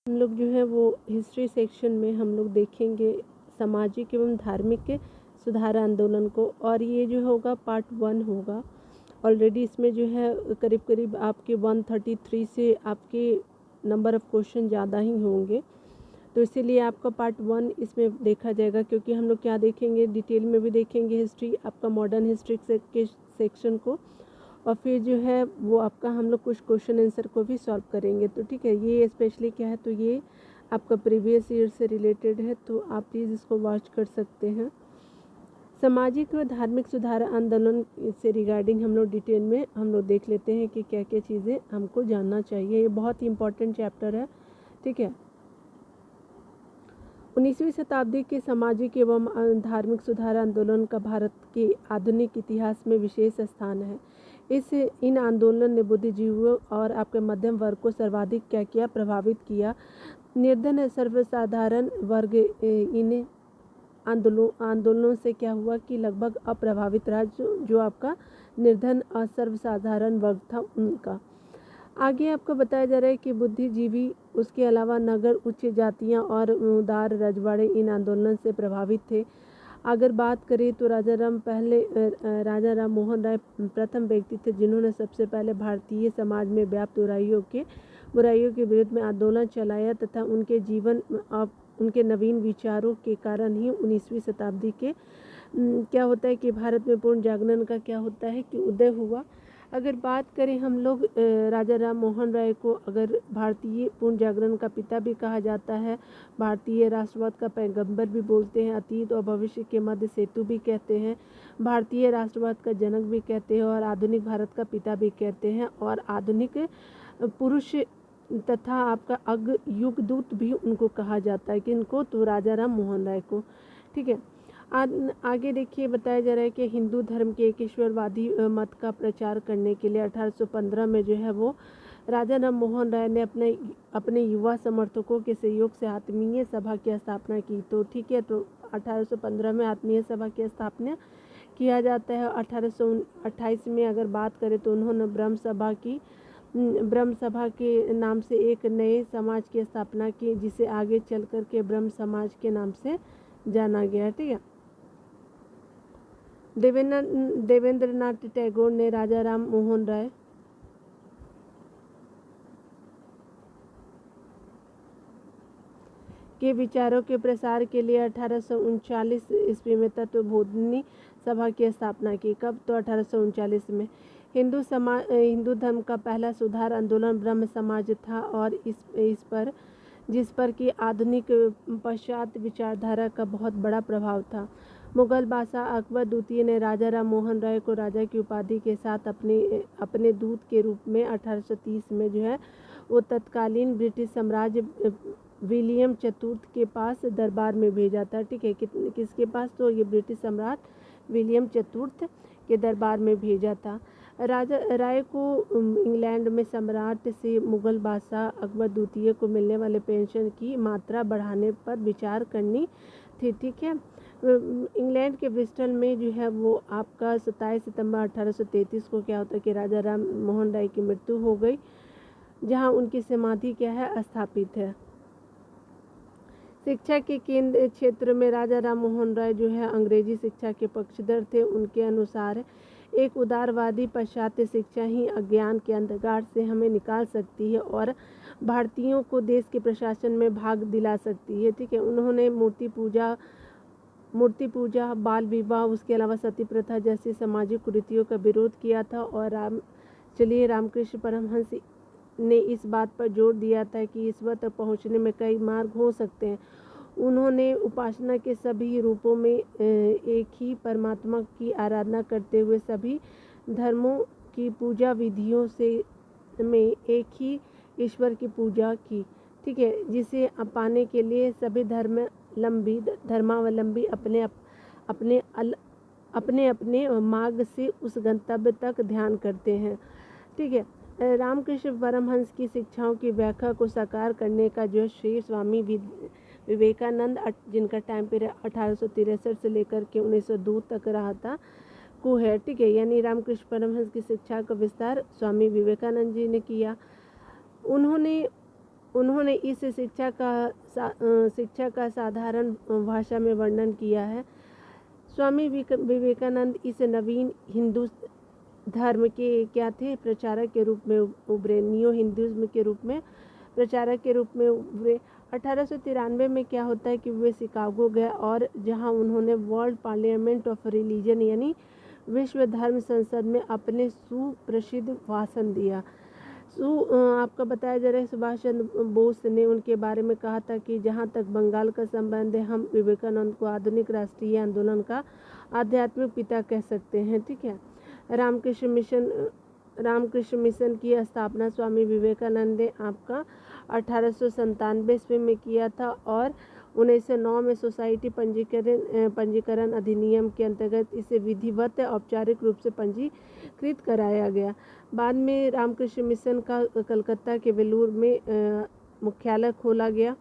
हम लोग जो है वो हिस्ट्री सेक्शन में हम लोग देखेंगे सामाजिक एवं धार्मिक सुधार आंदोलन को, और ये जो होगा पार्ट 1 होगा। ऑलरेडी इसमें जो है करीब करीब आपके 133 से आपके नंबर ऑफ़ क्वेश्चन ज़्यादा ही होंगे, तो इसीलिए आपका पार्ट 1 इसमें देखा जाएगा, क्योंकि हम लोग क्या देखेंगे डिटेल में भी देखेंगे हिस्ट्री, आपका मॉडर्न हिस्ट्री के सेक्शन को, और फिर जो है वो आपका हम लोग कुछ क्वेश्चन आंसर को भी सॉल्व करेंगे। तो ठीक है, ये स्पेशली क्या है, तो ये आपका प्रीवियस ईयर से रिलेटेड है, तो आप प्लीज़ इसको वॉच कर सकते हैं। सामाजिक व धार्मिक सुधार आंदोलन से रिगार्डिंग हम लोग डिटेल में हम लोग देख लेते हैं कि क्या क्या चीज़ें हमको जानना चाहिए। ये बहुत ही इम्पोर्टेंट चैप्टर है, ठीक है। 19वीं शताब्दी के सामाजिक एवं धार्मिक सुधार आंदोलन का भारत के आधुनिक इतिहास में विशेष स्थान है। इन आंदोलन ने बुद्धिजीवियों और आपके मध्यम वर्ग को सर्वाधिक क्या किया, प्रभावित किया। निर्धन सर्वसाधारण वर्ग इन आंदोलनों से क्या हुआ कि लगभग अप्रभावित रहा, जो आपका निर्धन और सर्वसाधारण वर्ग था उनका। आगे आपको बताया जा रहा है कि बुद्धिजीवी, उसके अलावा नगर उच्च जातियां और उदार रजवाड़े इन आंदोलन से प्रभावित थे। अगर बात करें तो राजा राम मोहन राय प्रथम व्यक्ति थे जिन्होंने सबसे पहले भारतीय समाज में व्याप्त बुराइयों के विरुद्ध में आंदोलन चलाया, तथा उनके जीवन और उनके नवीन विचारों के कारण ही 19वीं शताब्दी के क्या होता है कि भारत में पूर्ण जागरण का क्या होता है कि उदय हुआ। अगर बात करें हम लोग राजा राम मोहन राय को अगर भारतीय पूर्ण जागरण का पिता भी कहा जाता है, भारतीय राष्ट्रवाद का पैगंबर भी बोलते हैं, अतीत और भविष्य के मध्य सेतु भी कहते हैं, भारतीय राष्ट्रवाद का जनक भी कहते हैं, और आधुनिक भारत का पिता भी कहते हैं, और आधुनिक पुरुष तथा आपका युगदूत भी उनको कहा जाता है। किनको, तो राजा राम मोहन राय को, ठीक है। आगे देखिए बताया जा रहा है कि हिंदू धर्म के एकेश्वरवादी मत का प्रचार करने के लिए 1815 में जो है वो राजा राम मोहन राय ने अपने युवा समर्थकों के सहयोग से आत्मीय सभा की स्थापना की। तो ठीक है, तो 1815 में आत्मीय सभा की स्थापना किया जाता है। 1828 में अगर बात करें तो उन्होंने ब्रह्म सभा के नाम से एक नए समाज की स्थापना की, जिसे आगे चल कर के ब्रह्म समाज के नाम से जाना गया, ठीक है। देवेंद्रनाथ टैगोर ने राजा राम मोहन राय के विचारों के प्रसार के लिए 1839 ईस्वी में तत्वबोधिनी सभा की स्थापना की। कब, तो 1839 में। हिंदू धर्म का पहला सुधार आंदोलन ब्रह्म समाज था, और जिस पर कि आधुनिक पाश्चात्य विचारधारा का बहुत बड़ा प्रभाव था। मुगल बादशाह अकबर द्वितीय ने राजा राम मोहन राय को राजा की उपाधि के साथ अपने दूत के रूप में 1830 में जो है वो तत्कालीन ब्रिटिश साम्राज्य विलियम चतुर्थ के पास दरबार में भेजा था, ठीक है। किसके पास, तो ये ब्रिटिश सम्राट विलियम चतुर्थ के दरबार में भेजा था। राजा राय को इंग्लैंड में सम्राट से मुगल बादशाह अकबर द्वितीय को मिलने वाले पेंशन की मात्रा बढ़ाने पर विचार करनी थी, ठीक है। इंग्लैंड के ब्रिस्टल में जो है वो आपका 27 सितंबर 1833 को क्या होता है कि राजा राम मोहन राय की मृत्यु हो गई, जहां उनकी समाधि क्या है, स्थापित है। शिक्षा के केंद्र क्षेत्र में राजा राम मोहन राय जो है अंग्रेजी शिक्षा के पक्षधर थे। उनके अनुसार एक उदारवादी पाश्चात्य शिक्षा ही अज्ञान के अंधकार से हमें निकाल सकती है और भारतीयों को देश के प्रशासन में भाग दिला सकती है, ठीक है। उन्होंने मूर्ति पूजा, बाल विवाह, उसके अलावा सती प्रथा जैसी सामाजिक कुरीतियों का विरोध किया था, और रामकृष्ण परमहंस ने इस बात पर जोर दिया था कि ईश्वर तक पहुंचने में कई मार्ग हो सकते हैं। उन्होंने उपासना के सभी रूपों में एक ही परमात्मा की आराधना करते हुए सभी धर्मों की पूजा विधियों में एक ही ईश्वर की पूजा की, ठीक है, जिसे पाने के लिए सभी धर्मावलंबी अपने मार्ग से उस गंतव्य तक ध्यान करते हैं, ठीक है। रामकृष्ण परमहंस की शिक्षाओं की व्याख्या को साकार करने का जो श्री स्वामी विवेकानंद, जिनका टाइम पीरियड 1863 से लेकर के 1902 तक रहा था, को है, ठीक है। यानी रामकृष्ण परमहंस की शिक्षा का विस्तार स्वामी विवेकानंद जी ने किया। उन्होंने उन्होंने इस शिक्षा का साधारण भाषा में वर्णन किया है। स्वामी विवेकानंद इस नवीन हिंदू धर्म के क्या थे, प्रचारक के रूप में उभरे, नियो हिंदुज़्म के रूप में प्रचारक के रूप में उभरे। 1893 में क्या होता है कि वे शिकागो गए और जहां उन्होंने वर्ल्ड पार्लियामेंट ऑफ रिलीजन यानी विश्व धर्म संसद में अपने सुप्रसिद्ध भाषण दिया। आपका बताया जा रहा है सुभाष चंद्र बोस ने उनके बारे में कहा था कि जहां तक बंगाल का संबंध है, हम विवेकानंद को आधुनिक राष्ट्रीय आंदोलन का आध्यात्मिक पिता कह सकते हैं। ठीक है। रामकृष्ण मिशन की स्थापना स्वामी विवेकानंद ने आपका 1897 ईस्वी में किया था और 1909 में सोसाइटी पंजीकरण अधिनियम के अंतर्गत इसे विधिवत औपचारिक रूप से पंजीकृत कराया गया। बाद में रामकृष्ण मिशन का कलकत्ता के वेलूर में मुख्यालय खोला गया।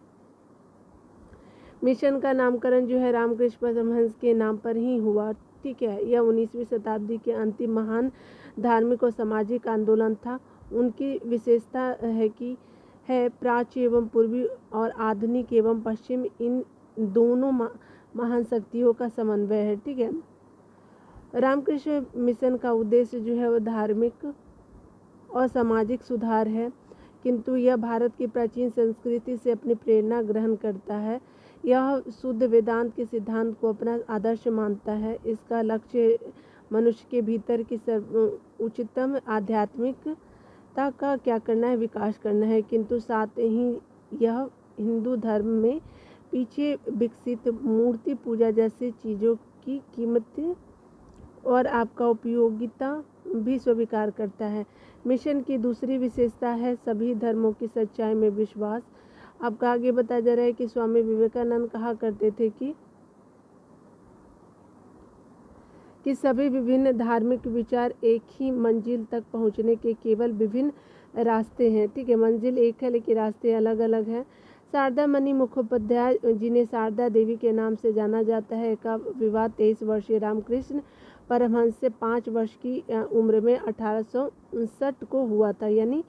मिशन का नामकरण जो है रामकृष्ण परमहंस के नाम पर ही हुआ। ठीक है। यह 19वीं शताब्दी के अंतिम महान धार्मिक और सामाजिक आंदोलन था। उनकी विशेषता है प्राच्य एवं पूर्वी और आधुनिक एवं पश्चिम, इन दोनों महान शक्तियों का समन्वय है। ठीक है। रामकृष्ण मिशन का उद्देश्य जो है वो धार्मिक और सामाजिक सुधार है, किंतु यह भारत की प्राचीन संस्कृति से अपनी प्रेरणा ग्रहण करता है। यह शुद्ध वेदांत के सिद्धांत को अपना आदर्श मानता है। इसका लक्ष्य मनुष्य के भीतर की उच्चतम आध्यात्मिकता का क्या करना है, विकास करना है, किंतु साथ ही यह हिंदू धर्म में पीछे विकसित मूर्ति पूजा जैसी चीज़ों की कीमत और आपका उपयोगिता भी स्वीकार करता है। मिशन की दूसरी विशेषता है सभी धर्मों की सच्चाई में विश्वास। आपका आगे बताया जा रहा है कि स्वामी विवेकानंद कहा करते थे कि सभी विभिन्न धार्मिक विचार एक ही मंजिल तक पहुंचने के केवल विभिन्न रास्ते हैं। ठीक है। मंजिल एक है लेकिन रास्ते अलग अलग हैं। शारदा मणि मुखोपाध्याय, जिन्हें शारदा देवी के नाम से जाना जाता है, का विवाह 23 वर्षीय रामकृष्ण परमहंस से 5 वर्ष की उम्र में 1859 को हुआ था, यानी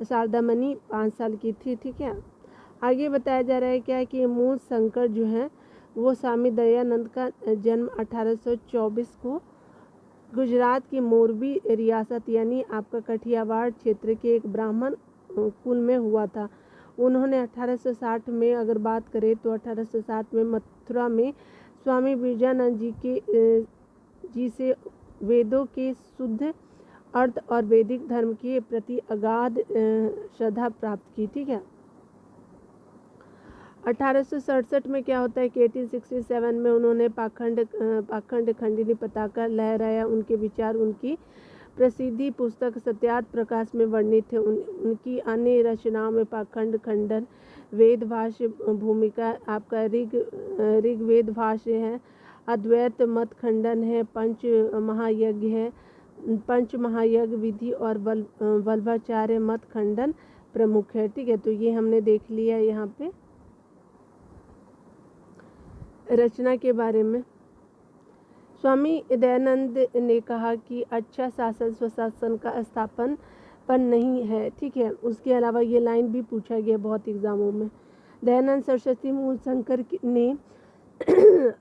शारदा मणि 5 साल की थी। ठीक है। आगे बताया जा रहा है क्या है कि मूल शंकर जो है वो स्वामी दयानंद का जन्म 1824 को गुजरात की मोरबी रियासत यानी आपका कठियावाड़ क्षेत्र के एक ब्राह्मण कुल में हुआ था। उन्होंने 1860 में अगर बात करें तो 1860 में मथुरा में स्वामी विजयानंद जी से वेदों के शुद्ध अर्थ और वैदिक धर्म के प्रति अगाध श्रद्धा प्राप्त की। ठीक है। 1867 में क्या होता है कि 1867 में उन्होंने पाखंड खंडिनी पताका लहराया। उनके विचार उनकी प्रसिद्धि पुस्तक सत्यार्थ प्रकाश में वर्णित थे। उनकी अन्य रचनाओं में पाखंड खंडन, वेद भाष्य भूमिका, आपका ऋग्वेद भाष्य है, अद्वैत मत खंडन है, पंच महायज्ञ विधि और वल्लभाचार्य मत खंडन प्रमुख है। ठीक है। तो ये हमने देख लिया यहाँ पे रचना के बारे में। स्वामी दयानंद ने कहा कि अच्छा शासन स्वशासन का स्थापन पर नहीं है। ठीक है। उसके अलावा ये लाइन भी पूछा गया बहुत एग्जामों में। दयानंद सरस्वती मूल शंकर ने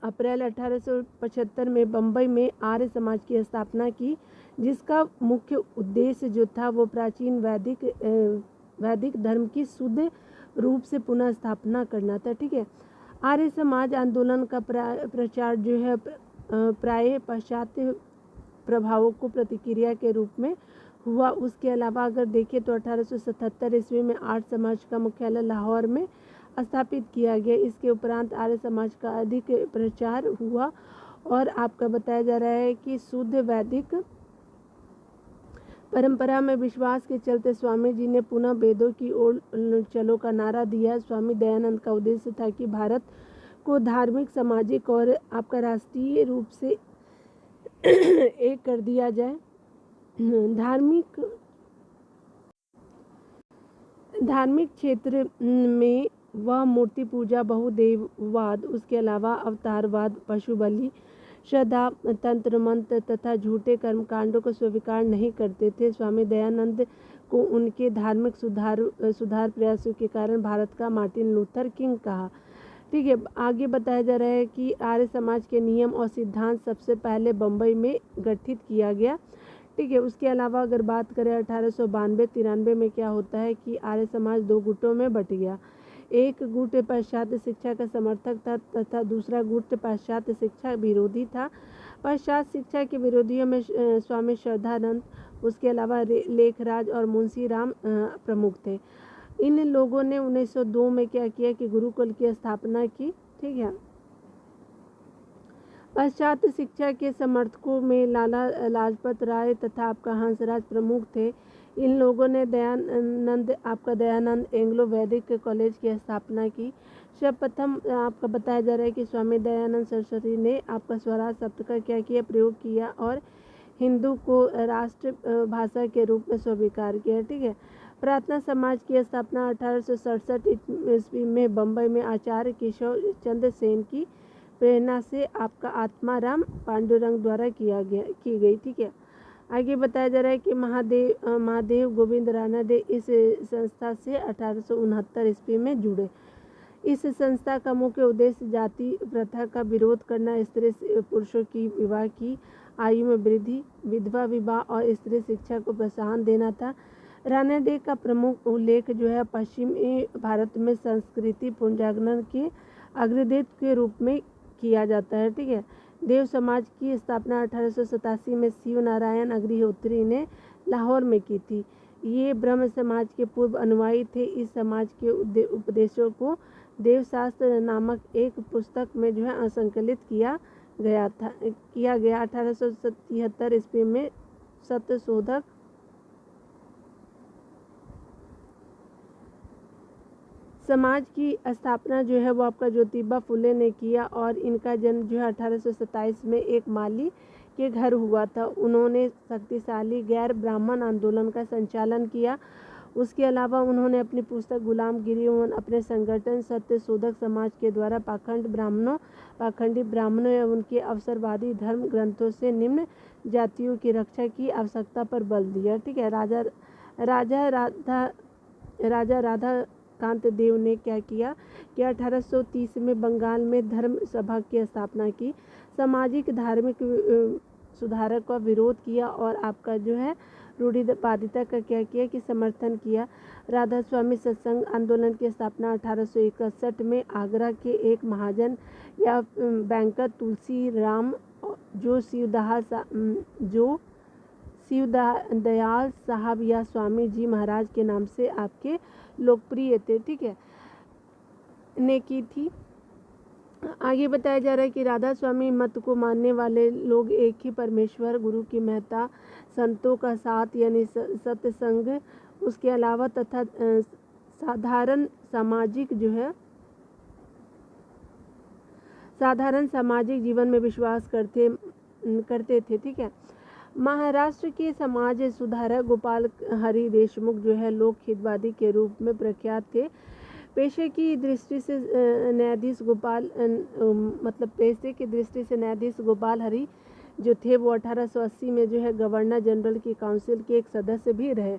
अप्रैल 1875 में बम्बई में आर्य समाज की स्थापना की, जिसका मुख्य उद्देश्य जो था वो प्राचीन वैदिक धर्म की शुद्ध रूप से पुनः स्थापना करना था। ठीक है। आर्य समाज आंदोलन का प्रचार जो है प्राय पाश्चात्य प्रभावों को प्रतिक्रिया के रूप में हुआ। उसके अलावा अगर देखें तो 1877 ईस्वी में आर्य समाज का मुख्यालय लाहौर में स्थापित किया गया। इसके उपरांत आर्य समाज का अधिक प्रचार हुआ और आपका बताया जा रहा है कि शुद्ध वैदिक परंपरा में विश्वास के चलते स्वामी जी ने पुनः वेदों की ओर चलो का नारा दिया। स्वामी दयानंद का उद्देश्य था कि भारत को धार्मिक, सामाजिक और आपका राष्ट्रीय रूप से एक कर दिया जाए। धार्मिक क्षेत्र में वह मूर्ति पूजा, बहुदेववाद, उसके अलावा अवतारवाद, पशु बलि, श्रद्धा, तंत्र मंत्र तथा झूठे कर्मकांडों को स्वीकार नहीं करते थे। स्वामी दयानंद को उनके धार्मिक सुधार प्रयासों के कारण भारत का मार्टिन लूथर किंग कहा। ठीक है, आगे बताया जा रहा है कि आर्य समाज के नियम और सिद्धांत सबसे पहले बम्बई में गठित किया गया। ठीक है, उसके अलावा अगर बात करें 1892-93 में क्या होता है कि आर्य समाज 2 गुटों में बट गया। एक गुट पाश्चात्य शिक्षा का समर्थक था तथा दूसरा गुट पाश्चात्य शिक्षा विरोधी था। पाश्चात्य शिक्षा के विरोधियों में स्वामी श्रद्धानंद, उसके अलावा लेखराज और मुंशी राम प्रमुख थे। इन लोगों ने 1902 में क्या किया कि गुरुकुल की स्थापना की। ठीक है, पाश्चात्य शिक्षा के समर्थकों में लाला लाजपत राय तथा आपका हंसराज प्रमुख थे। इन लोगों ने दयानंद एंग्लो वैदिक कॉलेज की स्थापना की। सर्वप्रथम आपका बताया जा रहा है कि स्वामी दयानंद सरस्वती ने आपका स्वराज शब्द का क्या किया, प्रयोग किया और हिंदू को राष्ट्र भाषा के रूप में स्वीकार किया। ठीक है, प्रार्थना समाज की स्थापना 1867 ईस्वी में बम्बई में आचार्य केशव चंद्र सेन की प्रेरणा से आपका आत्माराम पांडुरंग द्वारा की गई। ठीक है, आगे बताया जा रहा है कि महादेव गोविंद रानडे इस संस्था से 1869 ईस्वी में जुड़े। इस संस्था का मुख्य उद्देश्य जाति प्रथा का विरोध करना, स्त्री पुरुषों की विवाह की आयु में वृद्धि, विधवा विवाह और स्त्री शिक्षा को प्रोत्साहन देना था। रानडे का प्रमुख उल्लेख जो है पश्चिमी भारत में संस्कृति पुनर्जागरण के अग्रदूत के रूप में किया जाता है। ठीक है, देव समाज की स्थापना 1887 में शिव नारायण अग्निहोत्री ने लाहौर में की थी। ये ब्रह्म समाज के पूर्व अनुयायी थे। इस समाज के उपदेशों को देवशास्त्र नामक एक पुस्तक में जो है संकलित किया गया 1873 ईस्वी में सत्यशोधक समाज की स्थापना जो है वो आपका ज्योतिबा फुले ने किया और इनका जन्म जो है 1827 में एक माली के घर हुआ था। उन्होंने शक्तिशाली गैर ब्राह्मण आंदोलन का संचालन किया। उसके अलावा उन्होंने अपनी पुस्तक गुलामगिरी एवं अपने संगठन सत्यशोधक समाज के द्वारा पाखंडी ब्राह्मणों एवं उनके अवसरवादी धर्म ग्रंथों से निम्न जातियों की रक्षा की आवश्यकता पर बल दिया। ठीक है, राजा राधा कांत देव ने क्या किया कि 1830 में बंगाल में धर्म सभा की स्थापना की, सामाजिक धार्मिक सुधारक का विरोध किया और आपका जो है रूढ़िवादिता का क्या किया कि समर्थन किया। राधा स्वामी सत्संग आंदोलन की स्थापना 1861 में आगरा के एक महाजन या बैंकर तुलसी राम जो शिवदयाल साहब या स्वामी जी महाराज के नाम से आपके लोकप्रिय थे। ठीक है, ने की थी। आगे बताया जा रहा है कि राधा स्वामी मत को मानने वाले लोग एक ही परमेश्वर, गुरु की महत्ता, संतों का साथ यानी सत्संग, उसके अलावा तथा साधारण सामाजिक जीवन में विश्वास करते थे। ठीक है, महाराष्ट्र के समाज सुधारक गोपाल हरि देशमुख जो है लोक हितवादी के रूप में प्रख्यात थे। पेशे की दृष्टि से न्यायाधीश गोपाल हरि जो थे वो 1880 में जो है गवर्नर जनरल की काउंसिल के एक सदस्य भी रहे।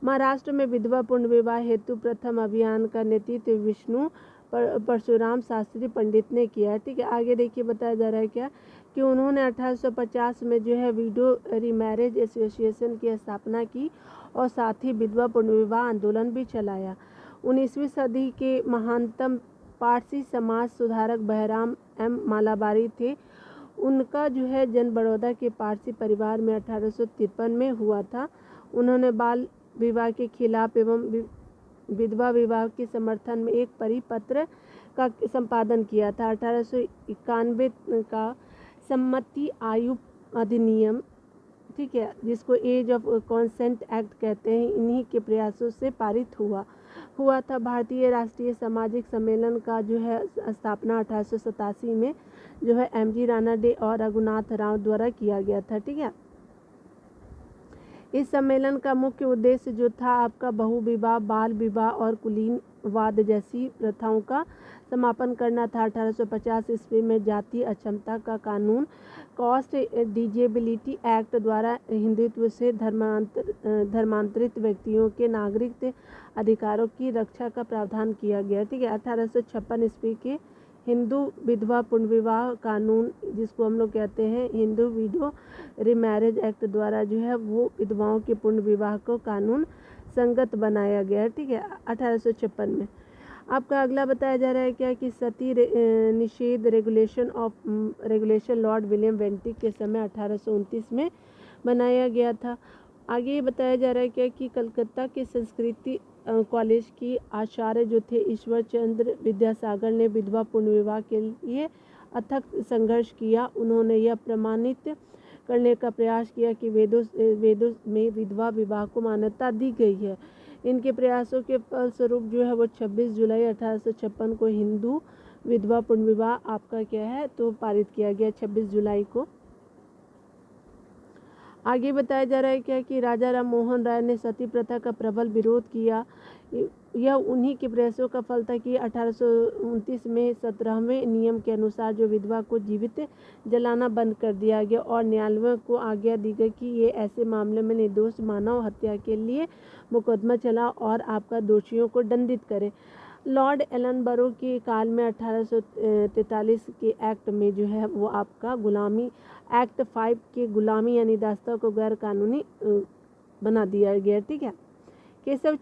महाराष्ट्र में विधवा पुनर्विवाह हेतु प्रथम अभियान का नेतृत्व विष्णु परशुराम शास्त्री पंडित ने किया। ठीक है, आगे देखिए बताया जा रहा है क्या कि उन्होंने 1850 में जो है विडो रीमैरिज एसोसिएशन की स्थापना की और साथ ही विधवा पुनर्विवाह आंदोलन भी चलाया। 19वीं सदी के महानतम पारसी समाज सुधारक बहराम एम मालाबारी थे। उनका जो है जन्म बड़ौदा के पारसी परिवार में 1853 में हुआ था। उन्होंने बाल विवाह के खिलाफ एवं विधवा विवाह के समर्थन में एक परिपत्र का संपादन किया था। 1891 का सम्मति आयु अधिनियम, ठीक है, जिसको एज ऑफ कॉन्सेंट एक्ट कहते हैं, इन्हीं के प्रयासों से पारित हुआ था। भारतीय राष्ट्रीय सामाजिक सम्मेलन का जो है स्थापना 1887 में जो है एमजी रानाडे और रघुनाथ राव द्वारा किया गया था। ठीक है, इस सम्मेलन का मुख्य उद्देश्य जो था आपका बहुविवाह, बाल विवाह और कुलीनवाद जैसी प्रथाओं का समापन करना था। 1850 ईस्वी में जातीय अक्षमता का कानून कास्ट डिजेबिलिटी एक्ट द्वारा हिंदुत्व से धर्मांतरित व्यक्तियों के नागरिक अधिकारों की रक्षा का प्रावधान किया गया। ठीक है। 1856 ईस्वी के हिंदू विधवा पुनर्विवाह कानून, जिसको हम लोग कहते हैं हिंदू विडो रीमैरिज एक्ट द्वारा जो है वो विधवाओं के पुनर्विवाह को कानून संगत बनाया गया। ठीक है। 1856 में आपका अगला बताया जा रहा है क्या कि सती निषेध रेगुलेशन लॉर्ड विलियम बेंटिक के समय 1829 में बनाया गया था। आगे ये बताया जा रहा है क्या कि कलकत्ता के संस्कृति कॉलेज की आचार्य जो थे ईश्वर चंद्र विद्यासागर ने विधवा पुनर्विवाह के लिए अथक संघर्ष किया। उन्होंने यह प्रमाणित करने का प्रयास किया कि वेदों में विधवा विवाह को मान्यता दी गई है। इनके प्रयासों के फलस्वरूप जो है वो 26 जुलाई 1856 को हिंदू विधवा पुनर्विवाह आपका क्या है तो पारित किया गया 26 जुलाई को। आगे बताया जा रहा है क्या कि राजा राम मोहन राय ने सती प्रथा का प्रबल विरोध किया। यह उन्हीं के प्रयासों का फल था कि 1829 में 17वें नियम के अनुसार जो विधवा को जीवित जलाना बंद कर दिया गया और न्यायालयों को आज्ञा दी गई कि ये ऐसे मामले में निर्दोष मानव हत्या के लिए मुकदमा चला और आपका दोषियों को दंडित करे। लॉर्ड एलनबरो के काल में 1843 के एक्ट में जो है वो आपका गुलामी एक्ट 5 के गुलामी यानी दास्ता को गैर कानूनी बना दिया गया। ठीक है। केशव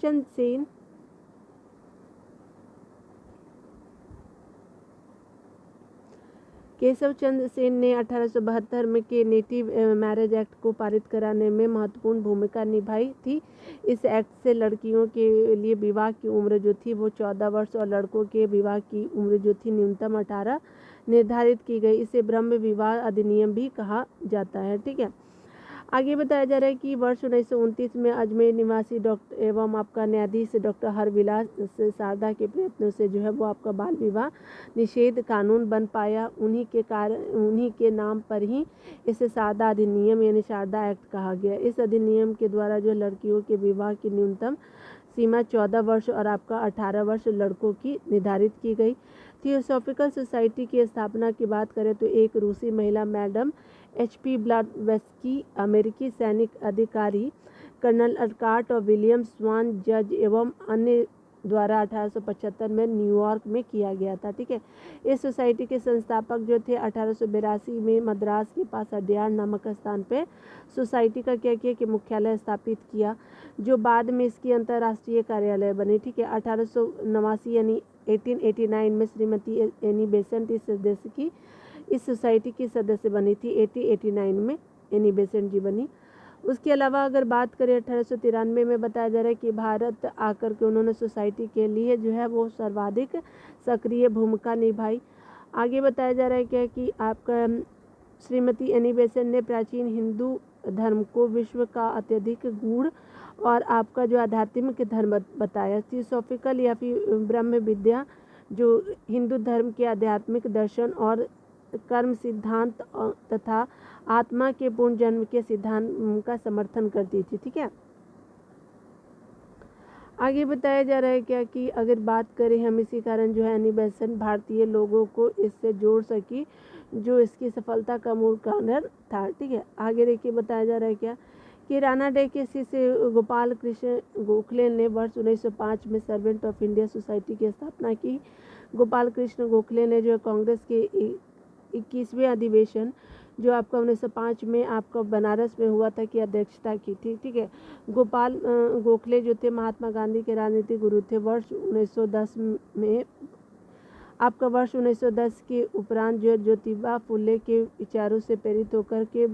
चंद्र सेन ने 1872 में के नेटिव मैरिज एक्ट को पारित कराने में महत्वपूर्ण भूमिका निभाई थी। इस एक्ट से लड़कियों के लिए विवाह की उम्र जो थी वो 14 वर्ष और लड़कों के विवाह की उम्र जो थी न्यूनतम 18 निर्धारित की गई। इसे ब्रह्म विवाह अधिनियम भी कहा जाता है। ठीक है। आगे बताया जा रहा है कि वर्ष 1929 में अजमेर निवासी डॉक्टर एवं आपका न्यायाधीश डॉक्टर हरविलास शारदा के प्रयत्नों से जो है वो आपका बाल विवाह निषेध कानून बन पाया। उन्हीं के नाम पर ही इसे शारदा अधिनियम यानी शारदा एक्ट कहा गया। इस अधिनियम के द्वारा जो लड़कियों के विवाह की न्यूनतम सीमा 14 वर्ष और आपका 18 वर्ष लड़कों की निर्धारित की गई। थियोसॉफिकल सोसाइटी की स्थापना की बात करें तो एक रूसी महिला मैडम HP ब्लाडवेस्की, अमेरिकी सैनिक अधिकारी कर्नल अर्काट और विलियम स्वान जज एवं अन्य द्वारा 1875 में न्यूयॉर्क में किया गया था। ठीक है। इस सोसाइटी के संस्थापक जो थे 1882 में मद्रास के पास अड्यार नामक स्थान पे सोसाइटी का क्या किया कि मुख्यालय स्थापित किया, जो बाद में इसकी अंतर्राष्ट्रीय कार्यालय बनी। ठीक है। 1889 यानी 1889 में श्रीमती एनी बेसेंट इस सोसाइटी की सदस्य बनी थी। 1889 में एनी बेसेंट जी बनी। उसके अलावा अगर बात करें 1893 में बताया जा रहा है कि भारत आकर के उन्होंने सोसाइटी के लिए जो है वो सर्वाधिक सक्रिय भूमिका निभाई। आगे बताया जा रहा है क्या कि आपका श्रीमती एनी बेसेंट ने प्राचीन हिंदू धर्म को विश्व का अत्यधिक गूढ़ और आपका जो आध्यात्मिक धर्म बताया। थियोसॉफिकल या फिर ब्रह्म विद्या जो हिंदू धर्म के आध्यात्मिक दर्शन और कर्म सिद्धांत तथा आत्मा के पूर्ण जन्म के सिद्धांत का समर्थन करती थी। ठीक है। आगे बताया जा रहा है क्या कि अगर बात करें हम इसी कारण जो है एनी बेसेंट भारतीय लोगों को इससे जोड़ सकी, जो इसकी सफलता का मूल कारण था। ठीक है। आगे देखिए बताया जा रहा है क्या कि राणा डे के शिष्य गोपाल कृष्ण गोखले ने वर्ष 1905 में सर्वेंट ऑफ इंडिया सोसाइटी की स्थापना की। गोपाल कृष्ण गोखले ने जो कांग्रेस के 21वें अधिवेशन जो आपका 1905 में आपका बनारस में हुआ था की अध्यक्षता की थी। ठीक है। गोपाल गोखले जो थे महात्मा गांधी के राजनीतिक गुरु थे। वर्ष 1910 के उपरांत जो ज्योतिबा फुले के विचारों से प्रेरित होकर के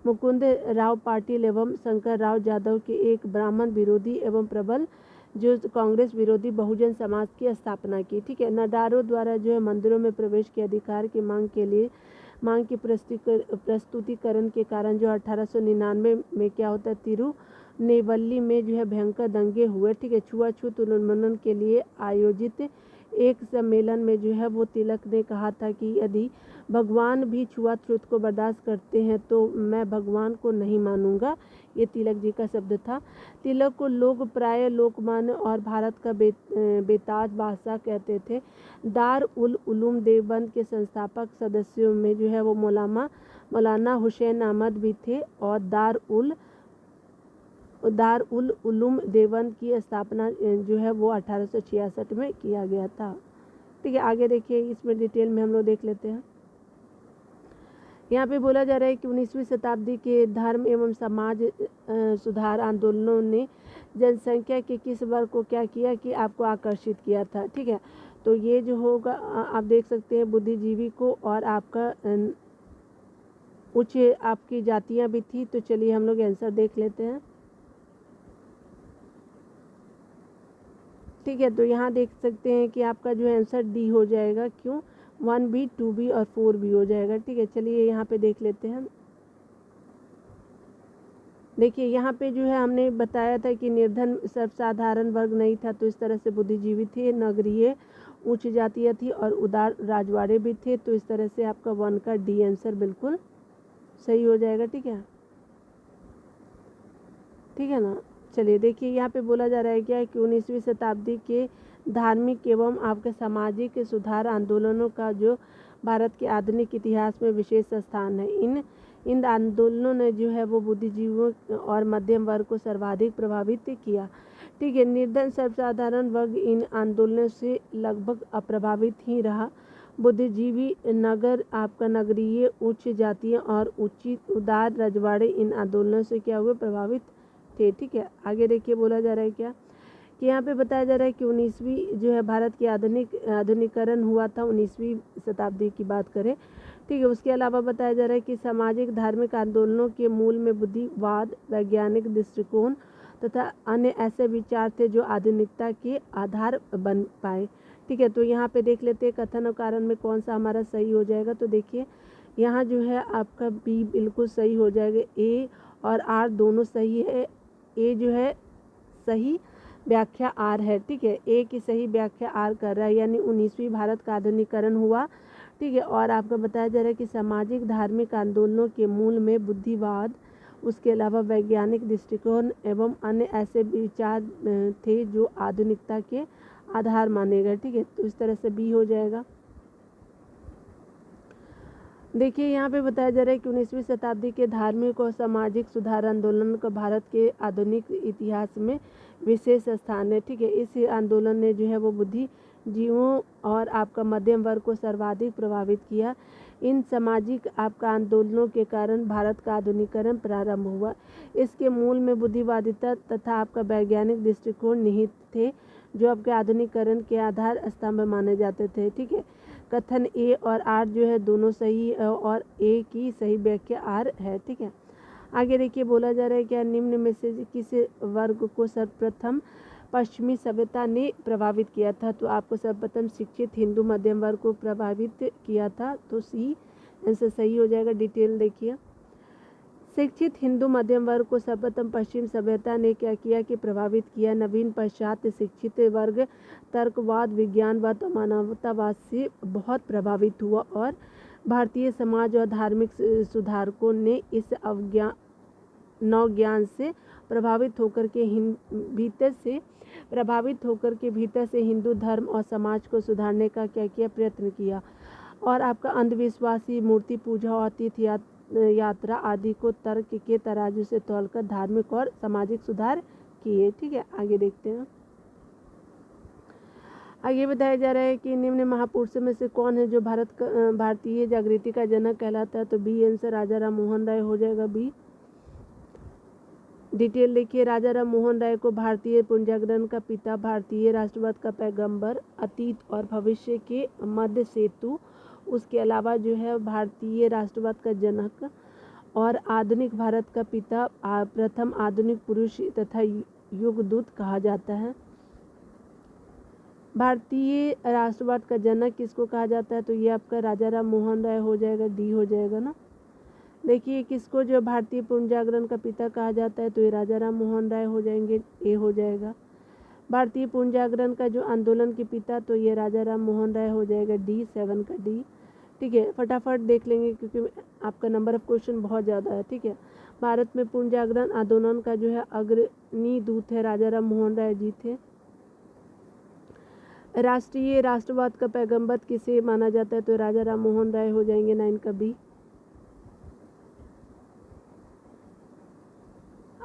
मुकुंद राव पाटिल एवं शंकर राव यादव के एक ब्राह्मण विरोधी एवं प्रबल जो कांग्रेस विरोधी बहुजन समाज की स्थापना की। ठीक है। नडारों द्वारा जो है मंदिरों में प्रवेश के अधिकार की मांग की प्रस्तुतिकरण के कारण जो 1899 में क्या होता है तिरुनेवल्ली में जो है भयंकर दंगे हुए। ठीक है। छुआछूत उन्मूलन के लिए आयोजित एक सम्मेलन में जो है वो तिलक ने कहा था कि यदि भगवान भी छुआछूत को बर्दाश्त करते हैं तो मैं भगवान को नहीं मानूंगा। ये तिलक जी का शब्द था। तिलक को लोग प्राय लोकमान्य और भारत का बेताज बादशाह कहते थे। दार उल उलूम देवबंद के संस्थापक सदस्यों में जो है वो मौलाना हुसैन अहमद भी थे और दार उल उलूम देवबंद की स्थापना जो है वो 1866 में किया गया था। ठीक है, आगे देखिए, इसमें डिटेल में हम लोग देख लेते हैं। यहाँ पे बोला जा रहा है कि 19वीं शताब्दी के धर्म एवं समाज सुधार आंदोलनों ने जनसंख्या के किस वर्ग को क्या किया कि आपको आकर्षित किया था। ठीक है, तो ये जो होगा आप देख सकते हैं बुद्धिजीवी को, और आपका उच्च आपकी जातियाँ भी थी। तो चलिए हम लोग आंसर देख लेते हैं। ठीक है, तो यहाँ देख सकते हैं कि आपका जो आंसर डी हो जाएगा। क्यों? 1B 2B और 4B हो जाएगा। ठीक है, चलिए यहाँ पे देख लेते हैं। देखिए यहाँ पे जो है हमने बताया था कि निर्धन सर्वसाधारण वर्ग नहीं था, तो इस तरह से बुद्धिजीवी थे, नगरीय उच्च जातियाँ थी और उदार राजवाड़े भी थे। तो इस तरह से आपका 1 का डी आंसर बिल्कुल सही हो जाएगा। ठीक है, ठीक है ना। चलिए देखिए यहाँ पे बोला जा रहा है क्या है कि 19वीं शताब्दी के धार्मिक एवं आपके सामाजिक सुधार आंदोलनों का जो भारत के आधुनिक इतिहास में विशेष स्थान है। इन आंदोलनों ने जो है वो बुद्धिजीवियों और मध्यम वर्ग को सर्वाधिक प्रभावित किया। ठीक है, निर्धन सर्वसाधारण वर्ग इन आंदोलनों से लगभग अप्रभावित ही रहा। बुद्धिजीवी आपका नगरीय उच्च जातियाँ और उदार रजवाड़े इन आंदोलनों से क्या हुए? प्रभावित थे। ठीक है, आगे देखिए बोला जा रहा है क्या कि यहाँ पे बताया जा रहा है कि 19वीं जो है भारत की आधुनिकीकरण हुआ था 19वीं शताब्दी की बात करें। ठीक है, उसके अलावा बताया जा रहा है कि सामाजिक धार्मिक आंदोलनों के मूल में बुद्धिवाद, वैज्ञानिक दृष्टिकोण तथा अन्य ऐसे विचार थे जो आधुनिकता के आधार बन पाए। ठीक है, तो यहाँ पे देख लेते हैं कथन और कारण में कौन सा हमारा सही हो जाएगा। तो देखिए यहाँ जो है आपका बी बिल्कुल सही हो जाएगा, ए और आर दोनों सही है। ए जो है सही व्याख्या आर है। ठीक है, ए की सही व्याख्या आर कर रहा है, यानी 19वीं भारत का आधुनिकीकरण हुआ। ठीक है, और आपको बताया जा रहा है कि सामाजिक धार्मिक आंदोलनों के मूल में बुद्धिवाद, उसके अलावा वैज्ञानिक दृष्टिकोण एवं अन्य ऐसे विचार थे जो आधुनिकता के आधार माने गए। ठीक है, तो इस तरह से बी हो जाएगा। देखिए यहाँ पे बताया जा रहा है कि 19वीं शताब्दी के धार्मिक और सामाजिक सुधार आंदोलन का भारत के आधुनिक इतिहास में विशेष स्थान है। ठीक है, इस आंदोलन ने जो है वो बुद्धिजीवियों और आपका मध्यम वर्ग को सर्वाधिक प्रभावित किया। इन सामाजिक आपका आंदोलनों के कारण भारत का आधुनिकीकरण प्रारंभ हुआ। इसके मूल में बुद्धिवादिता तथा आपका वैज्ञानिक दृष्टिकोण निहित थे जो आपके आधुनिकीकरण के आधार स्तंभ माने जाते थे। ठीक है, कथन ए और आर जो है दोनों सही है और ए की सही व्याख्या आर है। ठीक है, आगे देखिए बोला जा रहा है क्या निम्न में से किस वर्ग को सर्वप्रथम पश्चिमी सभ्यता ने प्रभावित किया था। तो आपको सर्वप्रथम शिक्षित हिंदू मध्यम वर्ग को प्रभावित किया था, तो सी आंसर सही हो जाएगा। डिटेल देखिए, शिक्षित हिंदू मध्यम वर्ग को सर्वप्रथम पश्चिम सभ्यता ने क्या किया कि प्रभावित किया। नवीन पाश्चात्य शिक्षित वर्ग तर्कवाद, विज्ञानवाद और मानवतावाद से बहुत प्रभावित हुआ और भारतीय समाज और धार्मिक सुधारकों ने इस नवज्ञान से प्रभावित होकर के भीतर से हिंदू धर्म और समाज को सुधारने का क्या किया? प्रयत्न किया। और आपका अंधविश्वासी मूर्ति पूजा और तीर्थ यात्रा आदि को तर्क के तराजू से तौलकर धार्मिक और सामाजिक सुधार किए। ठीक है, आगे देखते हैं। आगे बताया जा रहा है कि निम्न महापुरुषों में से कौन है जो भारतीय जागृति का जनक कहलाता है। तो बी आंसर राजा राम मोहन राय हो जाएगा, बी। डिटेल देखिए, राजा राम मोहन राय को भारतीय पुनर्जागरण का पिता, भारतीय राष्ट्रवाद का पैगंबर, अतीत और भविष्य के मध्य सेतु, उसके अलावा जो है भारतीय राष्ट्रवाद का जनक और आधुनिक भारत का पिता, प्रथम आधुनिक पुरुष तथा युगदूत कहा जाता है। भारतीय राष्ट्रवाद का जनक किसको कहा जाता है? तो ये आपका राजा राम मोहन राय हो जाएगा, डी हो जाएगा ना। देखिए किसको जो भारतीय पुनर्जागरण का पिता कहा जाता है, तो ये राजा राम मोहन राय हो जाएंगे, ए हो जाएगा। भारतीय पुनर्जागरण का जो आंदोलन के पिता, तो ये राजा राम मोहन राय हो जाएगा, डी, 7 का डी। ठीक है, फटाफट देख लेंगे क्योंकि आपका नंबर ऑफ क्वेश्चन बहुत ज़्यादा है। ठीक है, भारत में पूर्ण जागरण आंदोलन का जो है अग्रणी दूत है राजा राम मोहन राय जी थे। राष्ट्रीय राष्ट्रवाद का पैगंबर किसे माना जाता है? तो राजा राम मोहन राय हो जाएंगे 9 का बी।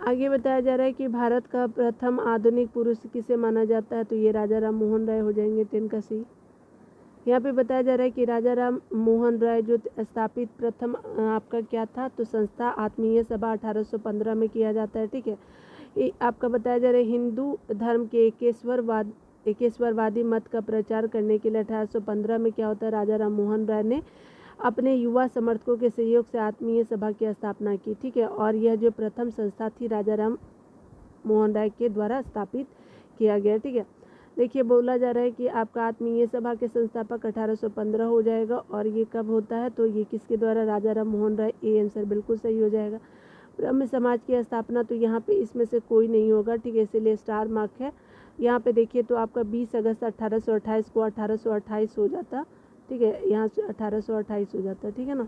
आगे बताया जा रहा है कि भारत का प्रथम आधुनिक पुरुष किसे माना जाता है? तो ये राजा राम मोहन राय हो जाएंगे 10 का सी। यहाँ पे बताया जा रहा है कि राजा राम मोहन राय जो स्थापित प्रथम आपका क्या था? तो संस्था आत्मीय सभा 1815 में किया जाता है। ठीक है, ये आपका बताया जा रहा है हिंदू धर्म के एकेश्वरवादी मत का प्रचार करने के लिए 1815 में क्या होता है? राजा राम मोहन राय ने अपने युवा समर्थकों के सहयोग से आत्मीय सभा की स्थापना की। ठीक है, और यह जो प्रथम संस्था थी राजा राम मोहन राय के द्वारा स्थापित किया गया। ठीक है, देखिए बोला जा रहा है कि आपका आत्मीय सभा के संस्थापक 1815 हो जाएगा, और ये कब होता है? तो ये किसके द्वारा? राजा राम मोहन राय। ए आंसर बिल्कुल सही हो जाएगा। ब्रह्म समाज की स्थापना, तो यहाँ पे इसमें से कोई नहीं होगा। ठीक है, इसीलिए स्टार मार्क है। यहाँ पे देखिए तो आपका 20 अगस्त 1828 को 1828 हो जाता। ठीक है, यहाँ से 1828 हो जाता। ठीक है ना।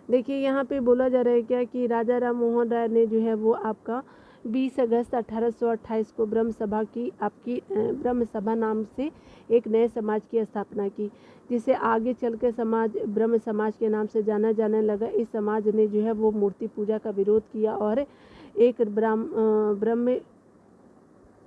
देखिए यहाँ पे बोला जा रहा है क्या कि राजा राम मोहन राय ने जो है वो आपका 20 अगस्त 1828 को ब्रह्म सभा की ब्रह्म सभा नाम से एक नए समाज की स्थापना की, जिसे आगे चल के समाज ब्रह्म समाज के नाम से जाना जाने लगा। इस समाज ने जो है वो मूर्ति पूजा का विरोध किया और एक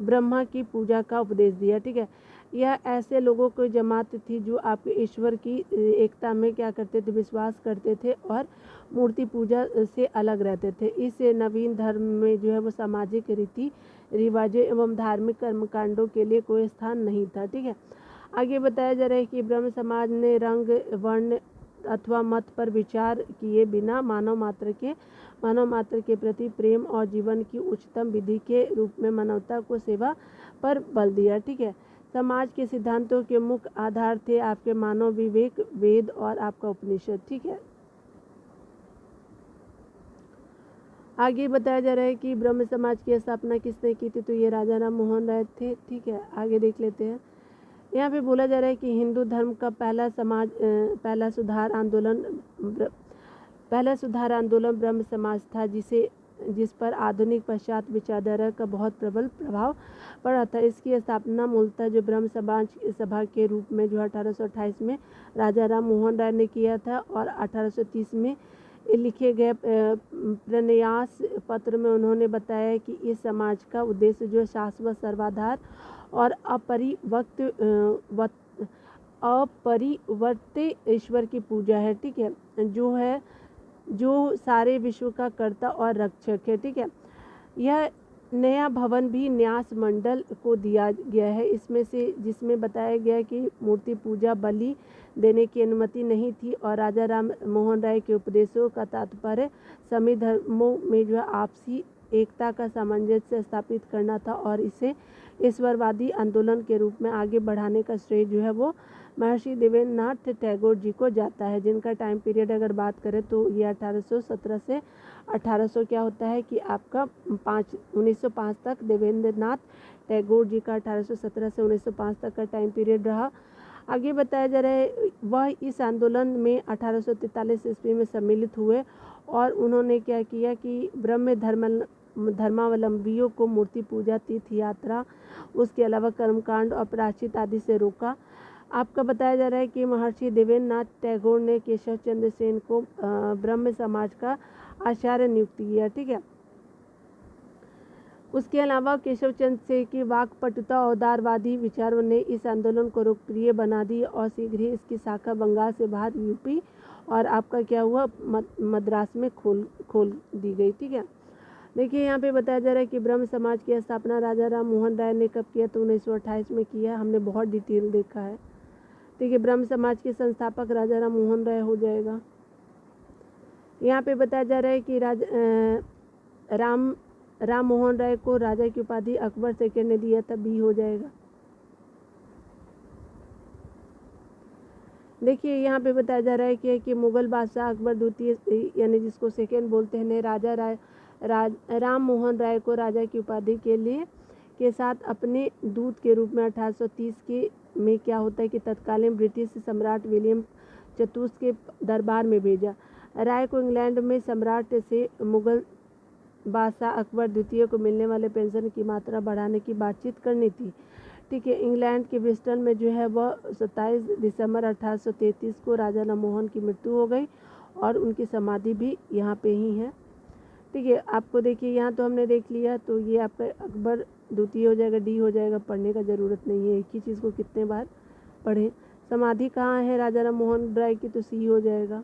ब्रह्मा की पूजा का उपदेश दिया। ठीक है, यह ऐसे लोगों की जमात थी जो आपके ईश्वर की एकता में क्या करते थे? विश्वास करते थे और मूर्ति पूजा से अलग रहते थे। इस नवीन धर्म में जो है वो सामाजिक रीति रिवाजों एवं धार्मिक कर्मकांडों के लिए कोई स्थान नहीं था। ठीक है, आगे बताया जा रहा है कि ब्रह्म समाज ने रंग वर्ण अथवा मत पर विचार किए बिना मानव मात्र के प्रति प्रेम और जीवन की उच्चतम विधि के रूप में मानवता को सेवा पर बल दिया। ठीक है, समाज के सिद्धांतों के मुख्य आधार थे आपके मानव विवेक, वेद और आपका उपनिषद। ठीक है, आगे बताया जा रहा है कि ब्रह्म समाज की स्थापना किसने की थी? तो ये राजा राम मोहन राय थे। ठीक है, आगे देख लेते हैं। यहाँ पे बोला जा रहा है कि हिंदू धर्म का पहला सुधार आंदोलन ब्रह्म समाज था, जिस पर आधुनिक पश्चात विचारधारा का बहुत प्रबल प्रभाव पड़ा था। इसकी स्थापना मूलतः जो ब्रह्म सभा के रूप में जो 1828 में राजा राम मोहन राय ने किया था, और 1830 में लिखे गए प्रन्यास पत्र में उन्होंने बताया कि इस समाज का उद्देश्य जो शाश्वत सर्वाधार और अपरिवर्त्य ईश्वर की पूजा है। ठीक है, जो सारे विश्व का कर्ता और रक्षक है। ठीक है, यह नया भवन भी न्यास मंडल को दिया गया है, जिसमें बताया गया कि मूर्ति पूजा बलि देने की अनुमति नहीं थी, और राजा राम मोहन राय के उपदेशों का तात्पर्य सभी धर्मों में जो आपसी एकता का सामंजस्य स्थापित करना था, और इसे ईश्वरवादी आंदोलन के रूप में आगे बढ़ाने का श्रेय जो है वो महर्षि देवेंद्रनाथ टैगोर जी को जाता है, जिनका टाइम पीरियड अगर बात करें तो ये 1817 से 1800 क्या होता है कि आपका 1905 तक देवेंद्रनाथ टैगोर जी का 1817 से 1905 तक का टाइम पीरियड रहा। आगे बताया जा रहा है वह इस आंदोलन में 1843 ईस्वी में सम्मिलित हुए, और उन्होंने क्या किया कि ब्रह्म धर्मावलंबियों को मूर्ति पूजा, तीर्थ यात्रा, उसके अलावा कर्मकांड और प्रायश्चित आदि से रोका। आपका बताया जा रहा है कि महर्षि देवेंद्रनाथ टैगोर ने केशव चंद्र सेन को ब्रह्म समाज का आचार्य नियुक्त किया। ठीक है, उसके अलावा केशव चंद्र सेन की वाकपटुता और उदारवादी विचारों ने इस आंदोलन को लोकप्रिय बना दी, और शीघ्र ही इसकी शाखा बंगाल से बाहर यूपी और आपका क्या हुआ मद्रास में खोल दी गई। ठीक है, देखिए यहाँ पे बताया जा रहा है कि ब्रह्म समाज की स्थापना राजा राम मोहन राय ने कब किया? तो 1928 में किया। हमने बहुत डिटेल देखा है। ठीक है, ब्रह्म समाज के संस्थापक राजा राम मोहन राय हो जाएगा। यहाँ पे बताया जा रहा है कि राम मोहन राय को राजा की उपाधि अकबर सेकंड ने दिया था, बी हो जाएगा। देखिए यहाँ पे बताया जा रहा है कि मुगल बादशाह अकबर द्वितीय यानी जिसको सेकंड बोलते हैं ने राम मोहन राय को राजा की उपाधि के साथ अपने दूत के रूप में 1830 में क्या होता है कि तत्कालीन ब्रिटिश सम्राट विलियम चतुर्थ के दरबार में भेजा। राय को इंग्लैंड में सम्राट से मुगल बादशाह अकबर द्वितीय को मिलने वाले पेंशन की मात्रा बढ़ाने की बातचीत करनी थी। ठीक है, इंग्लैंड के ब्रिस्टल में जो है वह 27 दिसंबर 1833 को राजा राममोहन की मृत्यु हो गई और उनकी समाधि भी यहाँ पे ही है। ठीक है, आपको देखिए यहाँ तो हमने देख लिया, तो ये आपका अकबर द्वितीय हो जाएगा, डी हो जाएगा, पढ़ने का ज़रूरत नहीं है, एक ही चीज़ को कितने बार पढ़ें। समाधि कहाँ है राजा राममोहन राय की, तो सी हो जाएगा।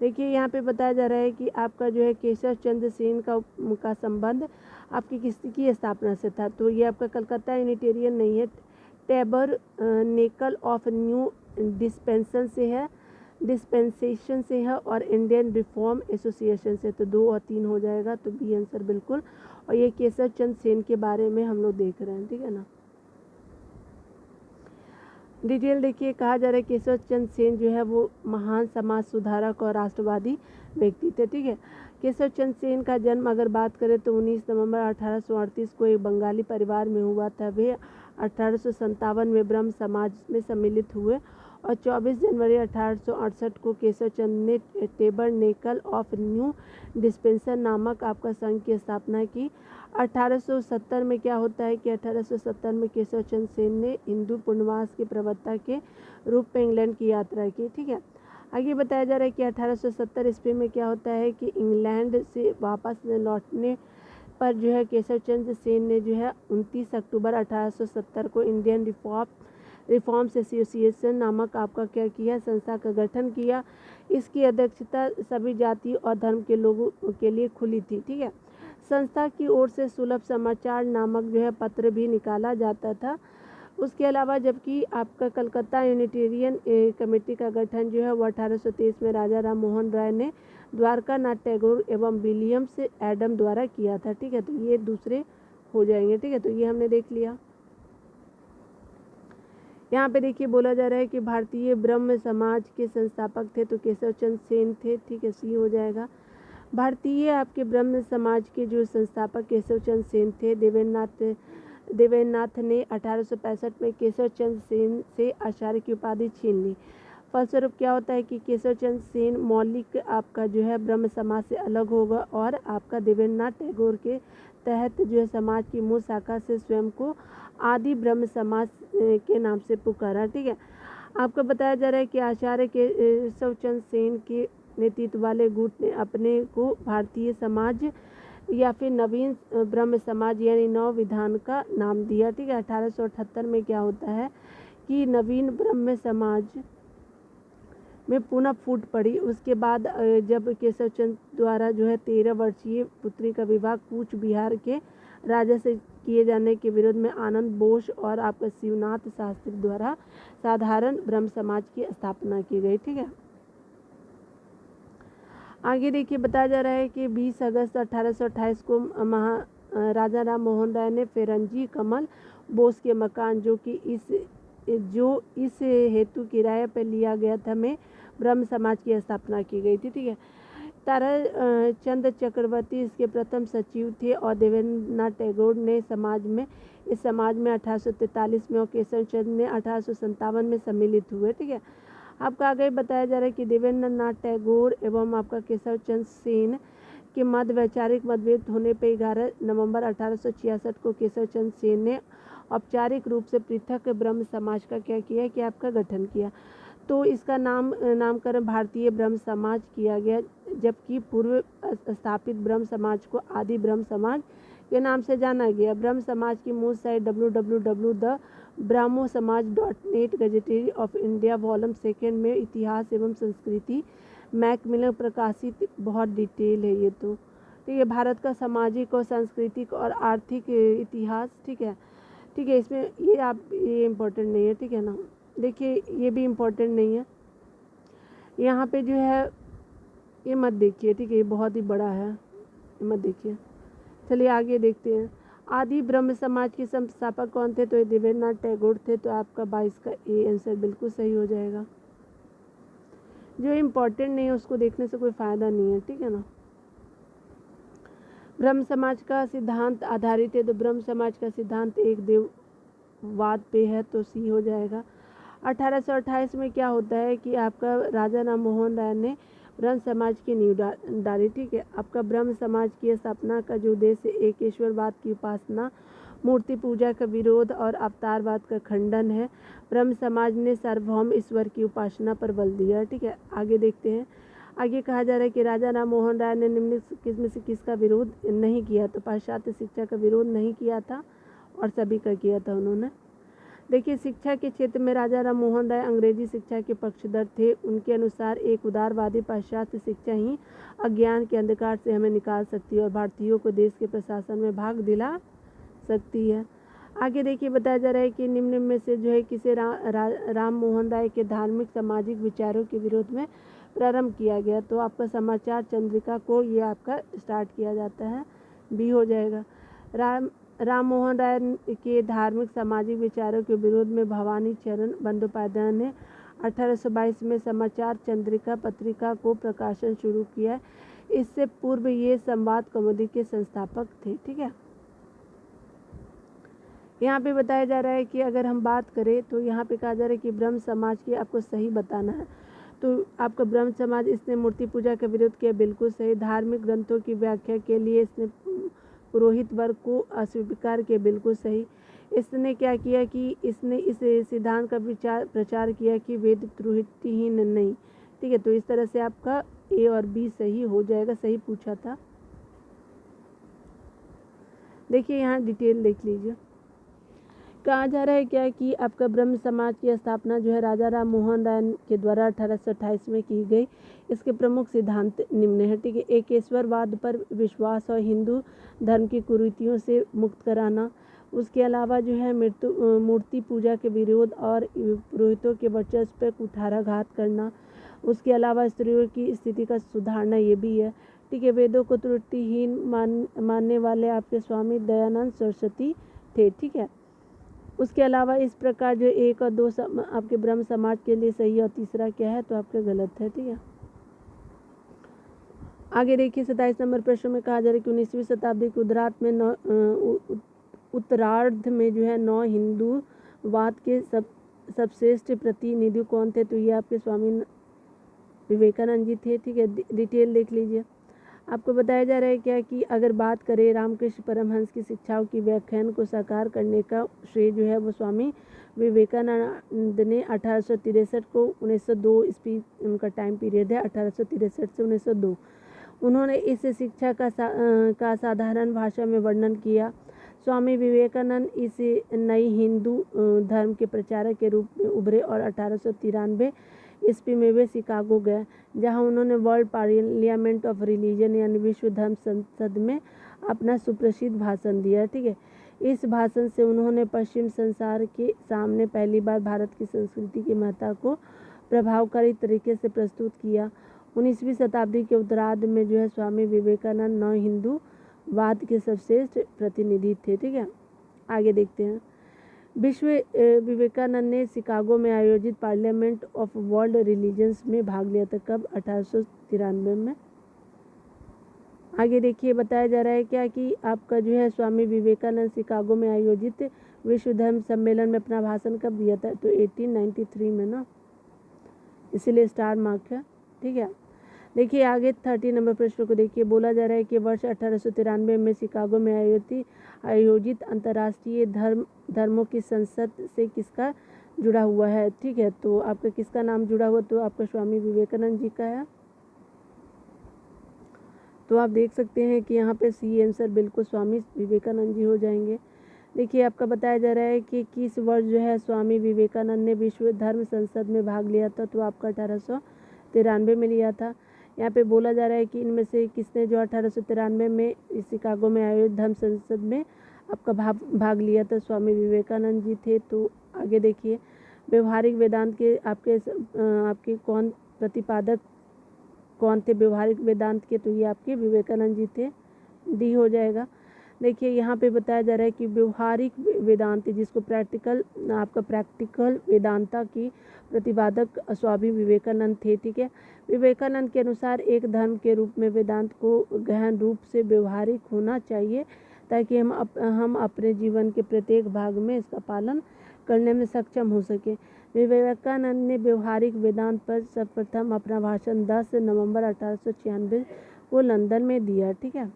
देखिए यहाँ पे बताया जा रहा है कि आपका जो है केशव चंद्र सेन का संबंध आपकी किसकी स्थापना से था, तो ये आपका कलकत्ता यूनिटेरियन नहीं है, टैबर नेकल ऑफ न्यू डिस्पेंसेशन से है और इंडियन रिफॉर्म एसोसिएशन से, तो 2 और 3 हो जाएगा, तो बी आंसर बिल्कुल। और ये केशव चंद्र सेन के बारे में हम लोग देख रहे हैं, ठीक है ना। डिटेल देखिए, कहा जा रहा है केशव चंद्र सेन जो है वो महान समाज सुधारक और राष्ट्रवादी व्यक्ति थे। ठीक है, केशव चंद्र सेन का जन्म अगर बात करें तो 19 नवंबर 1838 को एक बंगाली परिवार में हुआ था। वे 1857 में ब्रह्म समाज में सम्मिलित हुए और 24 जनवरी 1868 को केशव चंद्र ने टेबरनेकल ऑफ न्यू डिस्पेंसर नामक आपका संघ की स्थापना की। 1870 में क्या होता है कि 1870 में केशव चंद्र सेन ने हिंदू पुनर्वास के प्रवक्ता के रूप में इंग्लैंड की यात्रा की। ठीक है, आगे बताया जा रहा है कि 1870 ईस्वी में क्या होता है कि इंग्लैंड से वापस लौटने पर जो है केशव चंद्र सेन ने जो है 29 अक्टूबर 1870 को इंडियन रिफॉर्म्स एसोसिएशन नामक आपका क्या किया, संस्था का गठन किया। इसकी अध्यक्षता सभी जाति और धर्म के लोगों के लिए खुली थी। ठीक है, संस्था की ओर से सुलभ समाचार नामक जो है पत्र भी निकाला जाता था। उसके अलावा जबकि आपका कलकत्ता यूनिटेरियन कमेटी का गठन जो है वो 1823 में राजा राममोहन राय ने द्वारका नाथ टैगोर एवं विलियम्स एडम द्वारा किया था। ठीक है, तो ये दूसरे हो जाएंगे। ठीक है, तो ये हमने देख लिया। यहाँ पे देखिए बोला जा रहा है कि भारतीय ब्रह्म समाज के संस्थापक थे, तो केशव चंद्र सेन थे। ठीक है, सी हो जाएगा। भारतीय आपके ब्रह्म समाज के जो संस्थापक केशव चंद्र सेन थे। देवेंद्रनाथ ने 1865 में केशव चंद्र सेन से आचार्य की उपाधि छीन ली। फलस्वरूप क्या होता है कि केशव चंद्र सेन मौलिक आपका जो है ब्रह्म समाज से अलग होगा और आपका देवेंद्रनाथ टैगोर के तहत जो है समाज की मूल शाखा से स्वयं को आदि ब्रह्म समाज के नाम से पुकारा। ठीक है, आपको बताया जा रहा है कि आचार्य केशव चंद्र सेन के नेतृत्व वाले गुट ने अपने को भारतीय समाज या फिर नवीन ब्रह्म समाज यानी नव विधान का नाम दिया। ठीक है, 1878 में क्या होता है कि नवीन ब्रह्म समाज में पुनः फूट पड़ी। उसके बाद जब केशव चंद्र द्वारा जो है 13 वर्षीय पुत्री का विवाह कूच बिहार के राजा से किए जाने के विरोध में आनंद बोस और आपका शिवनाथ शास्त्री द्वारा साधारण ब्रह्म समाज की स्थापना की गई। ठीक है, आगे देखिए बताया जा रहा है कि 20 अगस्त 1828 को राजा राम मोहन राय ने फेरंजी कमल बोस के मकान जो इस हेतु किराए पर लिया गया था में ब्रह्म समाज की स्थापना की गई थी। ठीक है, तारा चंद चक्रवर्ती इसके प्रथम सचिव थे और देवेंद्रनाथ टैगोर ने इस समाज में 1843 में और केशव चंद्र ने 1857 में सम्मिलित हुए। ठीक है, आपका आगे बताया जा रहा है कि देवेंद्रनाथ टैगोर एवं आपका केशव चंद्र सेन के मध्य वैचारिक मतभेद होने पर 11 नवंबर 1866 को केशव चंद्र सेन ने औपचारिक रूप से पृथक ब्रह्म समाज का क्या किया कि आपका गठन किया। तो इसका नामकरण भारतीय ब्रह्म समाज किया गया, जबकि पूर्व स्थापित ब्रह्म समाज को आदि ब्रह्म समाज के नाम से जाना गया। ब्रह्म समाज की मूल site www.brahmosomaj.net gazetteer of India volume 2 में इतिहास एवं संस्कृति मैकमिलन प्रकाशित बहुत डिटेल है ये तो। ठीक है, भारत का सामाजिक और सांस्कृतिक और आर्थिक इतिहास। ठीक है, इसमें ये इम्पोर्टेंट नहीं है। ठीक है ना, देखिए ये भी इम्पोर्टेंट नहीं है, यहाँ पे जो है ये मत देखिए। ठीक है, ये बहुत ही बड़ा है, ये मत देखिए। चलिए आगे देखते हैं। आदि ब्रह्म समाज के संस्थापक कौन थे, तो ये देवेंद्रनाथ टैगोर थे। तो आपका 22 का ए आंसर बिल्कुल सही हो जाएगा। जो इम्पोर्टेंट नहीं है उसको देखने से कोई फ़ायदा नहीं है। ठीक है ना, ब्रह्म समाज का सिद्धांत आधारित है, तो ब्रह्म समाज का सिद्धांत एक देववाद पे है, तो सी हो जाएगा। 1828 में क्या होता है कि आपका राजा राम मोहन राय ने ब्रह्म समाज की नींव डाली। ठीक है, आपका ब्रह्म समाज की स्थापना का जो उद्देश्य एक ईश्वरवाद की उपासना, मूर्ति पूजा का विरोध और अवतारवाद का खंडन है। ब्रह्म समाज ने सार्वभौम ईश्वर की उपासना पर बल दिया है। ठीक है, आगे देखते हैं। आगे कहा जा रहा है कि राजा राम मोहन राय ने निम्नलिखित किस्म से किसका विरोध नहीं किया? तो पाश्चात्य शिक्षा का विरोध नहीं किया था और सभी का किया था उन्होंने। देखिए, शिक्षा के क्षेत्र में राजा राम मोहन राय अंग्रेजी शिक्षा के पक्षधर थे। उनके अनुसार एक उदारवादी पाश्चात्य शिक्षा ही अज्ञान के अंधकार से हमें निकाल सकती है और भारतीयों को देश के प्रशासन में भाग दिला सकती है। आगे देखिए, बताया जा रहा है कि निम्न में से जो है किसे राम मोहन राय के धार्मिक सामाजिक विचारों के विरोध में प्रारंभ किया गया? तो आपका समाचार चंद्रिका को ये आपका स्टार्ट किया जाता है, बी हो जाएगा। राम मोहन राय के धार्मिक सामाजिक विचारों के विरोध में भवानी चरण बंदोपाध्याय ने 1822 में समाचार चंद्रिका पत्रिका को प्रकाशन शुरू किया। इससे पूर्व ये संवाद कौमुदी के संस्थापक थे। ठीक है, यहाँ पे बताया जा रहा है कि अगर हम बात करें तो यहाँ पे कहा जा रहा है कि ब्रह्म समाज की आपको सही बताना है। तो आपका ब्रह्म समाज, इसने मूर्ति पूजा का विरोध किया, बिल्कुल सही। धार्मिक ग्रंथों की व्याख्या के लिए इसने पुरोहित वर्ग को अस्वीकार किया, बिल्कुल सही। इसने क्या किया कि इसने इस सिद्धांत का प्रचार किया कि वेद त्रुटिहीन नहीं। ठीक है, तो इस तरह से आपका ए और बी सही हो जाएगा, सही पूछा था। देखिए, यहाँ डिटेल देख लीजिए। कहा जा रहा है क्या कि आपका ब्रह्म समाज की स्थापना जो है राजा राम मोहन राय के द्वारा 1828 में की गई। इसके प्रमुख सिद्धांत निम्न है। ठीक है, एक ईश्वरवाद पर विश्वास और हिंदू धर्म की कुरीतियों से मुक्त कराना। उसके अलावा जो है मूर्ति पूजा के विरोध और पुरोहितों के वर्चस्व पर कुठाराघात करना। उसके अलावा स्त्रियों की स्थिति का सुधारना, ये भी है। ठीक है, वेदों को त्रुटिहीन मानने वाले आपके स्वामी दयानंद सरस्वती थे। ठीक है, उसके अलावा इस प्रकार जो 1 और 2 आपके ब्रह्म समाज के लिए सही और तीसरा क्या है? तो आपका गलत है। ठीक है, आगे देखिए 27 नंबर प्रश्न में कहा जा रहा है कि 19वीं शताब्दी के उत्तरार्ध में जो है 9 हिंदूवाद के सबश्रेष्ठ प्रतिनिधि कौन थे? तो ये आपके स्वामी विवेकानंद जी थे। ठीक है, डिटेल देख लीजिए। आपको बताया जा रहा है क्या कि अगर बात करें रामकृष्ण परमहंस की शिक्षाओं की व्याख्यान को साकार करने का श्रेय जो है वो स्वामी विवेकानंद ने 1863 को 1902 ईस्वी उनका टाइम पीरियड है, 1863 से 1902। उन्होंने इस शिक्षा का साधारण भाषा में वर्णन किया। स्वामी विवेकानंद इस नई हिंदू धर्म के प्रचारक के रूप में उभरे और 1893 ईस्वी में वे शिकागो गए, जहां उन्होंने वर्ल्ड पार्लियामेंट ऑफ रिलीजन यानी विश्व धर्म संसद में अपना सुप्रसिद्ध भाषण दिया। ठीक है, इस भाषण से उन्होंने पश्चिम संसार के सामने पहली बार भारत की संस्कृति की महत्ता को प्रभावकारी तरीके से प्रस्तुत किया। 19वीं शताब्दी के उत्तरार्ध में जो है स्वामी विवेकानंद 9 हिंदूवाद के सर्वश्रेष्ठ प्रतिनिधि थे। ठीक है, आगे देखते हैं। विश्व विवेकानंद ने शिकागो में आयोजित पार्लियामेंट ऑफ वर्ल्ड रिलीजन्स में भाग लिया था। कब? 1893 में। आगे देखिए, बताया जा रहा है क्या कि आपका जो है स्वामी विवेकानंद शिकागो में आयोजित विश्व धर्म सम्मेलन में अपना भाषण कब दिया था? तो 1893 में ना, इसीलिए स्टार मार्क है। ठीक है, देखिए आगे 30 नंबर प्रश्न को देखिए। बोला जा रहा है कि वर्ष 1893 में शिकागो में आयोजित अंतर्राष्ट्रीय धर्मों की संसद से किसका जुड़ा हुआ है? ठीक है, तो आपका किसका नाम जुड़ा हुआ? तो आपका स्वामी विवेकानंद जी का है। तो आप देख सकते हैं कि यहाँ पे सी आंसर बिल्कुल स्वामी विवेकानंद जी हो जाएंगे। देखिए, आपका बताया जा रहा है कि किस वर्ष जो है स्वामी विवेकानंद ने विश्व धर्म संसद में भाग लिया था? तो आपका 1893 में लिया था। यहाँ पे बोला जा रहा है कि इनमें से किसने जो 1893 में शिकागो में आयोजित धर्म संसद में आपका भाग लिया था? स्वामी विवेकानंद जी थे। तो आगे देखिए, व्यवहारिक वेदांत के आपके कौन प्रतिपादक कौन थे व्यवहारिक वेदांत के? तो ये आपके विवेकानंद जी थे, डी हो जाएगा। देखिए, यहाँ पे बताया जा रहा है कि व्यवहारिक वेदांत जिसको प्रैक्टिकल वेदांता की प्रतिपादक स्वामी विवेकानंद थे। ठीक है, विवेकानंद के अनुसार एक धर्म के रूप में वेदांत को गहन रूप से व्यवहारिक होना चाहिए ताकि हम अपने जीवन के प्रत्येक भाग में इसका पालन करने में सक्षम हो सके। विवेकानंद ने व्यवहारिक वेदांत पर सर्वप्रथम अपना भाषण 10 नवंबर 1896 को लंदन में दिया। ठीक है,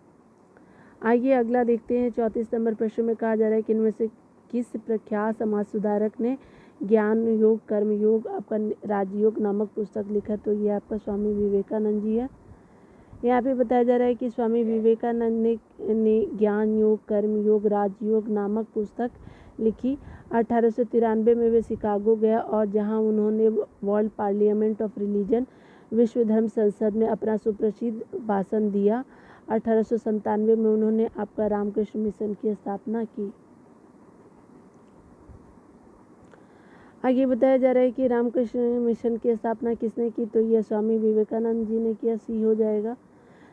आइए अगला देखते हैं। 34 नंबर प्रश्न में कहा जा रहा है कि इनमें से किस प्रख्यात समाज सुधारक ने ज्ञान योग, कर्म योग, आपका राजयोग नामक पुस्तक लिखा? तो ये आपका स्वामी विवेकानंद जी है। यहाँ पे बताया जा रहा है कि स्वामी विवेकानंद ने ज्ञान योग, कर्म योग, राजयोग नामक पुस्तक लिखी। 1893 में वे शिकागो गया और जहाँ उन्होंने वर्ल्ड पार्लियामेंट ऑफ रिलीजन, विश्व धर्म संसद में अपना सुप्रसिद्ध भाषण दिया। 1897 में उन्होंने आपका रामकृष्ण मिशन की स्थापना की। आगे बताया जा रहा है कि रामकृष्ण मिशन की स्थापना किसने की? तो यह स्वामी विवेकानंद जी ने किया। सी हो जाएगा।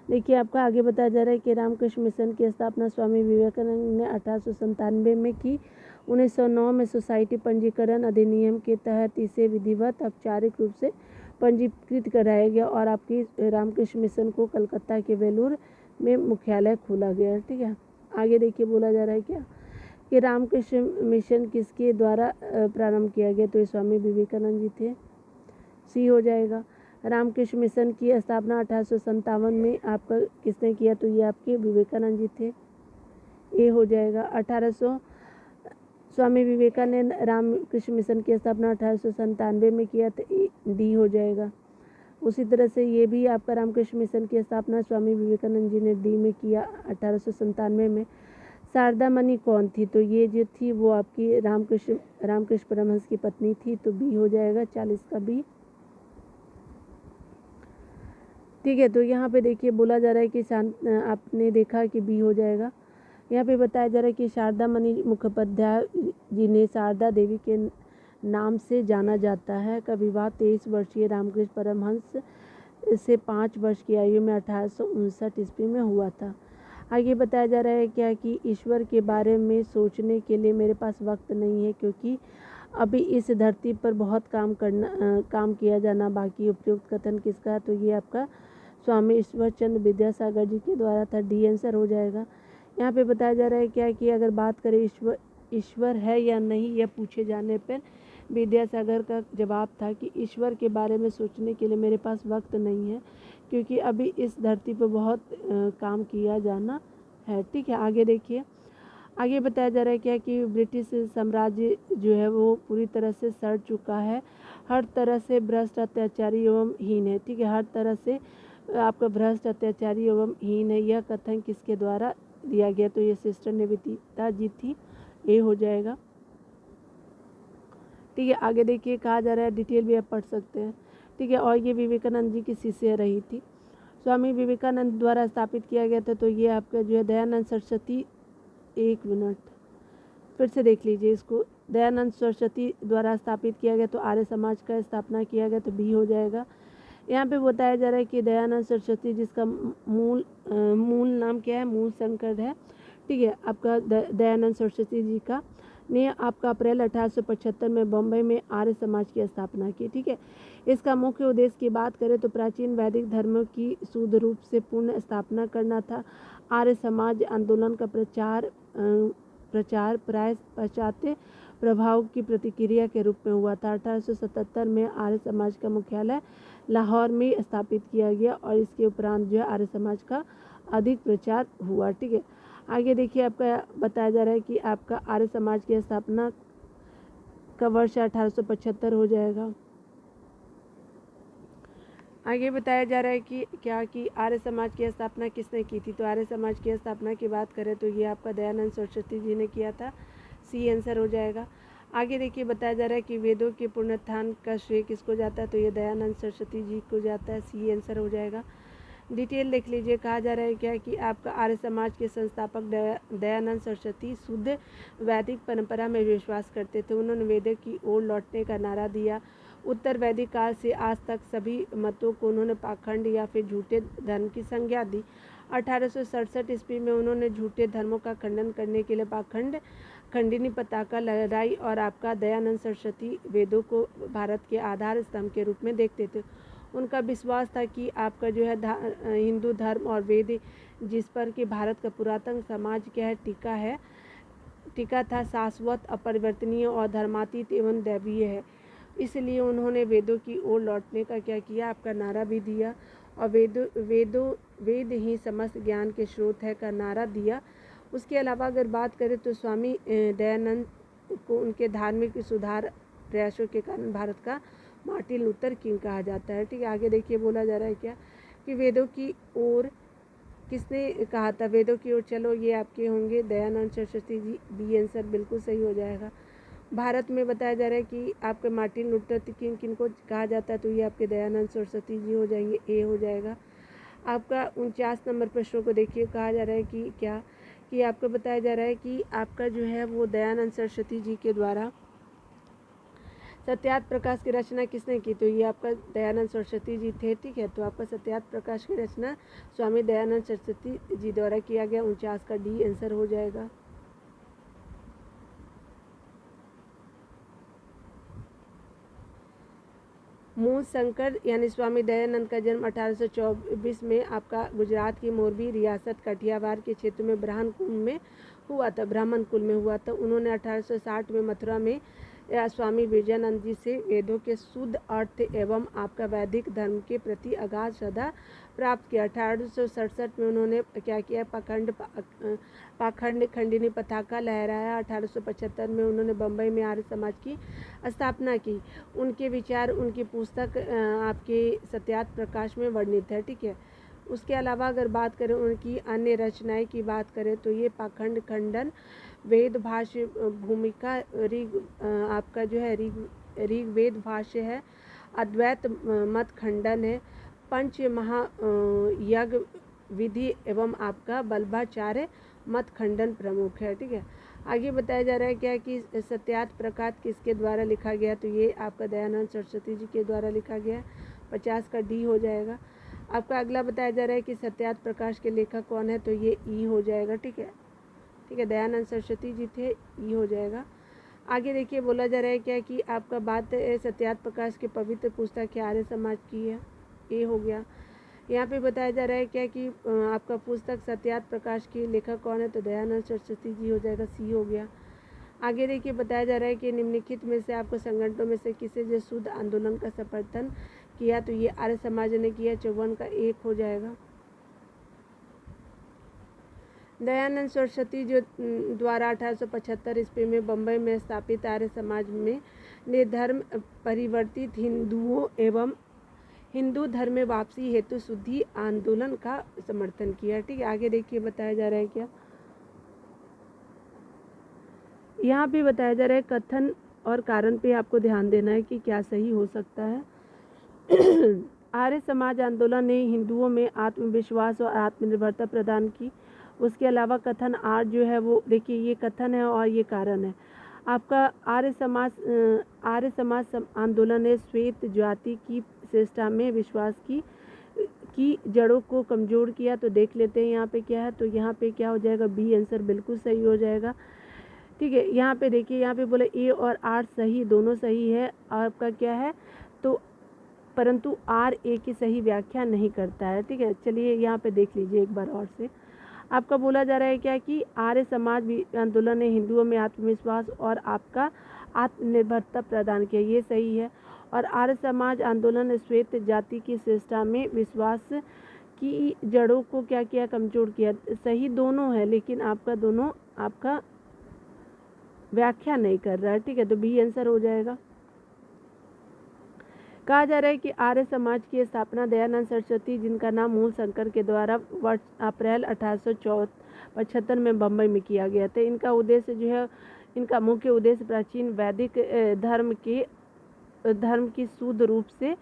देखिए आपका आगे बताया जा रहा है कि रामकृष्ण मिशन की स्थापना स्वामी विवेकानंद ने 1897 में की। 1909 में सोसाइटी पंजीकरण अधिनियम के तहत इसे विधिवत औपचारिक रूप से पंजीकृत कराया गया और आपकी रामकृष्ण मिशन को कलकत्ता के वेलूर में मुख्यालय खोला गया। ठीक है, आगे देखिए बोला जा रहा है क्या कि रामकृष्ण मिशन किसके द्वारा प्रारंभ किया गया? तो ये स्वामी विवेकानंद जी थे। सी हो जाएगा। रामकृष्ण मिशन की स्थापना 1857 में आपका किसने किया? तो ये आपके विवेकानंद जी थे। ए हो जाएगा। स्वामी विवेकानंद रामकृष्ण मिशन की स्थापना 1897 में किया, तो डी हो जाएगा। उसी तरह से ये भी आपका रामकृष्ण मिशन की स्थापना स्वामी विवेकानंद जी ने डी में किया 1897 में। शारदा मणि कौन थी? तो ये जो थी वो आपकी रामकृष्ण परमहंस की पत्नी थी, तो बी हो जाएगा। 40 का बी। ठीक है, तो यहाँ पे देखिए बोला जा रहा है कि आपने देखा कि बी हो जाएगा। यहाँ पे बताया जा रहा है कि शारदा मणि मुखोपाध्याय जिन्हें शारदा देवी के नाम से जाना जाता है का विवाह 23 वर्षीय रामकृष्ण परमहंस से 5 वर्ष की आयु में 1859 ईस्वी में हुआ था। आगे बताया जा रहा है क्या कि ईश्वर के बारे में सोचने के लिए मेरे पास वक्त नहीं है, क्योंकि अभी इस धरती पर बहुत काम किया जाना बाकी। उपयुक्त कथन किसका है? तो ये आपका स्वामी ईश्वर चंद्र विद्यासागर जी के द्वारा था। डी आंसर हो जाएगा। यहाँ पे बताया जा रहा है क्या कि अगर बात करें ईश्वर है या नहीं, यह पूछे जाने पर विद्यासागर का जवाब था कि ईश्वर के बारे में सोचने के लिए मेरे पास वक्त नहीं है, क्योंकि अभी इस धरती पर बहुत काम किया जाना है। ठीक है, आगे देखिए। आगे बताया जा रहा है क्या कि ब्रिटिश साम्राज्य जो है वो पूरी तरह से सड़ चुका है, हर तरह से भ्रष्ट, अत्याचारी एवं हीन है। ठीक है, हर तरह से आपका भ्रष्ट, अत्याचारी एवं हीन है। यह कथन किसके द्वारा दिया गया? तो ये सिस्टर निवेदिता जी थी। ए हो जाएगा। ठीक है, आगे देखिए कहा जा रहा है, डिटेल भी आप पढ़ सकते हैं। ठीक है, और ये विवेकानंद जी की शिष्य रही थी। स्वामी विवेकानंद द्वारा स्थापित किया गया था। तो ये आपका जो है दयानंद सरस्वती, एक मिनट फिर से देख लीजिए इसको। दयानंद सरस्वती द्वारा स्थापित किया गया, तो आर्य समाज का स्थापना किया गया, तो बी हो जाएगा। यहाँ पे बताया जा रहा है कि दयानंद सरस्वती जिसका मूल नाम क्या है? मूल शंकर है। ठीक है, आपका दयानंद सरस्वती जी का ने आपका अप्रैल 1875 में बम्बई में आर्य समाज की स्थापना की। ठीक है, इसका मुख्य उद्देश्य की बात करें तो प्राचीन वैदिक धर्म की शुद्ध रूप से पूर्ण स्थापना करना था। आर्य समाज आंदोलन का प्रचार प्राय पाश्चात्य प्रभाव की प्रतिक्रिया के रूप में हुआ था। 1877 में आर्य समाज का मुख्यालय लाहौर में स्थापित किया गया और इसके उपरांत जो है आर्य समाज का अधिक प्रचार हुआ। ठीक है, आगे देखिए आपका बताया जा रहा है कि आपका आर्य समाज की स्थापना का वर्ष 1875 हो जाएगा। आगे बताया जा रहा है कि क्या कि आर्य समाज की स्थापना किसने की थी? तो आर्य समाज की स्थापना की बात करें तो ये आपका दयानंद सरस्वती जी ने किया था। सी आंसर हो जाएगा। आगे देखिए बताया जा रहा है कि वेदों के पुनरुत्थान का श्रेय किसको जाता है? तो ये दयानंद सरस्वती जी को जाता है। सी आंसर हो जाएगा। डिटेल देख लीजिए। कहा जा रहा है क्या कि आपका आर्य समाज के संस्थापक दयानंद सरस्वती शुद्ध वैदिक परंपरा में विश्वास करते थे। उन्होंने वेदों की ओर लौटने का नारा दिया। उत्तर वैदिक काल से आज तक सभी मतों को उन्होंने पाखंड या फिर झूठे धर्म की संज्ञा दी। 1867 ईस्वी में उन्होंने झूठे धर्मों का खंडन करने के लिए खंडिनी पताका लहराई और आपका दयानंद सरस्वती वेदों को भारत के आधार स्तंभ के रूप में देखते थे। उनका विश्वास था कि आपका जो है हिंदू धर्म और वेद जिस पर कि भारत का पुरातन समाज क्या है टिका है, टीका था शाश्वत, अपरिवर्तनीय और धर्मातीत एवं दैवीय है। इसलिए उन्होंने वेदों की ओर लौटने का क्या किया, आपका नारा भी दिया और वेद ही समस्त ज्ञान के स्रोत है का नारा दिया। उसके अलावा अगर बात करें तो स्वामी दयानंद को उनके धार्मिक सुधार प्रयासों के कारण भारत का मार्टिन लूथर किंग कहा जाता है। ठीक है, आगे देखिए बोला जा रहा है क्या कि वेदों की ओर किसने कहा था, वेदों की ओर चलो, ये आपके होंगे दयानंद सरस्वती जी। बी आंसर बिल्कुल सही हो जाएगा। भारत में बताया जा रहा है कि आपके मार्टिन लूथर किंग किनको कहा जाता है, तो ये आपके दयानंद सरस्वती जी हो जाएंगे, ए हो जाएगा। आपका 49 नंबर प्रश्नों को देखिए, कहा जा रहा है कि क्या कि आपको बताया जा रहा है कि आपका जो है वो दयानंद सरस्वती जी के द्वारा सत्यार्थ प्रकाश की रचना किसने की, तो ये आपका दयानंद सरस्वती जी थे। ठीक है, तो आपका सत्यार्थ प्रकाश की रचना स्वामी दयानंद सरस्वती जी द्वारा किया गया। 49 का डी आंसर हो जाएगा। मूल शंकर यानी स्वामी दयानंद का जन्म 1824 में आपका गुजरात की मोरबी रियासत काठियावाड़ के क्षेत्र में ब्राह्मण कुल में हुआ था। उन्होंने 1860 में मथुरा में स्वामी विजयानंद जी से वेदों के शुद्ध अर्थ एवं आपका वैदिक धर्म के प्रति अगाध श्रद्धा प्राप्त किया। 1867 में उन्होंने क्या किया, पाखंड खंडिनी पताका लहराया। 1875 में उन्होंने बम्बई में आर्य समाज की स्थापना की। उनके विचार उनकी पुस्तक आपके सत्यार्थ प्रकाश में वर्णित है। ठीक है, उसके अलावा अगर बात करें उनकी अन्य रचनाएं की बात करें तो ये पाखंड खंडन, वेद भाष्य भूमिका, आपका जो है ऋग्वेद भाष्य है, अद्वैत मत खंडन है, पंच महा यज्ञ विधि एवं आपका बल्भाचार्य मत खंडन प्रमुख है। ठीक है, आगे बताया जा रहा है क्या कि सत्यार्थ प्रकाश किसके द्वारा लिखा गया, तो ये आपका दयानंद सरस्वती जी के द्वारा लिखा गया। 50 का डी हो जाएगा। आपका अगला बताया जा रहा है कि सत्यार्थ प्रकाश के लेखक कौन है, तो ये ई हो जाएगा। ठीक है, दयानंद सरस्वती जी थे, ई हो जाएगा। आगे देखिए बोला जा रहा है क्या कि आपका बात सत्यार्थ प्रकाश के पवित्र पुस्तक आर्य समाज की है, ए हो गया। यहाँ पे बताया जा रहा है क्या कि आपका पुस्तक सत्यार्थ प्रकाश के लेखक कौन है, तो दयानंद सरस्वती जी हो जाएगा, सी हो गया। आगे देखिए बताया जा रहा है कि निम्नलिखित में से आपको संगठनों में से किसे जो शुद्ध आंदोलन का समर्थन किया, तो ये आर्य समाज ने किया। 54 का 1 हो जाएगा। दयानंद सरस्वती जो द्वारा 1875 ईस्वी में बम्बई में स्थापित आर्य समाज में ने धर्म परिवर्तित हिंदुओं एवं हिंदू धर्म में वापसी हेतु शुद्धि आंदोलन का समर्थन किया। ठीक है, आगे देखिए बताया जा रहा है क्या, यहाँ पे बताया जा रहा है कथन और कारण पे आपको ध्यान देना है कि क्या सही हो सकता है। आर्य समाज आंदोलन ने हिंदुओं में आत्मविश्वास और आत्मनिर्भरता प्रदान की। उसके अलावा कथन आर जो है वो देखिए ये कथन है और ये कारण है। आपका आर्य समाज आंदोलन ने श्वेत जाति की श्रेष्ठता में विश्वास की जड़ों को कमज़ोर किया। तो देख लेते हैं यहाँ पे क्या है, तो यहाँ पे क्या हो जाएगा, बी आंसर बिल्कुल सही हो जाएगा। ठीक है, यहाँ पे देखिए, यहाँ पे बोले ए और आर सही, दोनों सही है। आपका क्या है, तो परंतु आर ए की सही व्याख्या नहीं करता है। ठीक है, चलिए यहाँ पे देख लीजिए एक बार और से। आपका बोला जा रहा है क्या कि आर्य समाज आंदोलन ने हिंदुओं में आत्मविश्वास और आपका आत्मनिर्भरता प्रदान किया, ये सही है। और आर्य समाज आंदोलन ने श्वेत जाति की श्रेष्ठता में विश्वास की जड़ों को क्या किया, कमजोर किया। सही दोनों है, लेकिन आपका दोनों आपका व्याख्या नहीं कर रहा है। ठीक है, तो बी आंसर हो जाएगा। कहा जा रहा है कि आर्य समाज की स्थापना दयानंद सरस्वती, जिनका नाम मूल शंकर के द्वारा वर्ष अप्रैल 1875 में बम्बई में किया गया था। इनका उद्देश्य जो है, इनका मुख्य उद्देश्य प्राचीन वैदिक धर्म की शुद्ध रूप से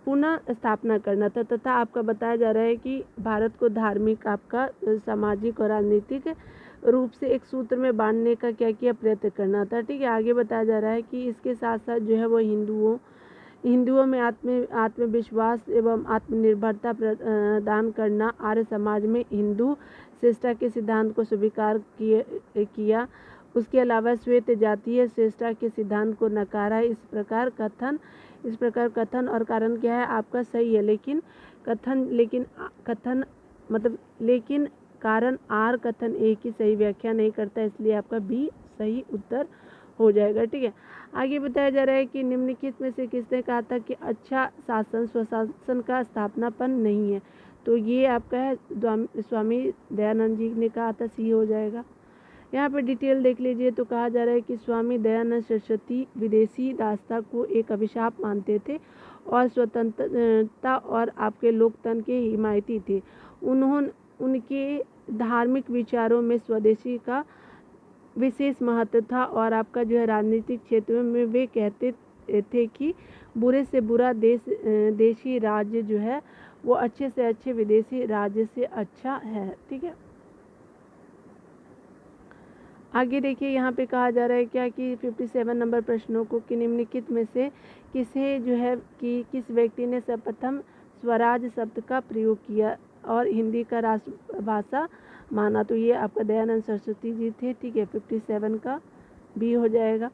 पुनः स्थापना करना था, तथा आपका बताया जा रहा है कि भारत को धार्मिक, आपका सामाजिक और राजनीतिक रूप से एक सूत्र में बांधने का क्या किया, प्रयत्न करना था। ठीक है, आगे बताया जा रहा है कि इसके साथ साथ जो है वो हिंदुओं में आत्मविश्वास एवं आत्मनिर्भरता प्रदान करना, आर्य समाज में हिंदू श्रेष्ठता के सिद्धांत को स्वीकार किया। उसके अलावा श्वेत जातीय श्रेष्ठता के सिद्धांत को नकारा। इस प्रकार कथन और कारण क्या है, आपका सही है, लेकिन कारण आर कथन ए की सही व्याख्या नहीं करता, इसलिए आपका बी सही उत्तर हो जाएगा। ठीक है, आगे बताया जा रहा है कि निम्नलिखित में से किसने कहा था कि अच्छा शासन स्वशासन का स्थापनापन नहीं है, तो ये आपका है स्वामी दयानंद जी ने कहा था, सी हो जाएगा। यहाँ पे डिटेल देख लीजिए तो कहा जा रहा है कि स्वामी दयानंद सरस्वती विदेशी दासता को एक अभिशाप मानते थे और स्वतंत्रता और आपके लोकतंत्र के हिमायती थे। उनके धार्मिक विचारों में स्वदेशी का विशेष महत्व था और आपका जो है राजनीतिक क्षेत्र में वे कहते थे कि बुरे से बुरा देशी राज्य जो है वो अच्छे से अच्छे विदेशी राज्य से अच्छा है। ठीक है, आगे देखिए यहाँ पे कहा जा रहा है क्या कि 57 नंबर प्रश्नों को कि निम्नलिखित में से किसे जो है कि किस व्यक्ति ने सर्वप्रथम स्वराज शब्द का प्रयोग किया और हिंदी का राष्ट्रभाषा माना, तो ये आपका दयानंद सरस्वती जी थे। ठीक है, 57 का बी हो जाएगा।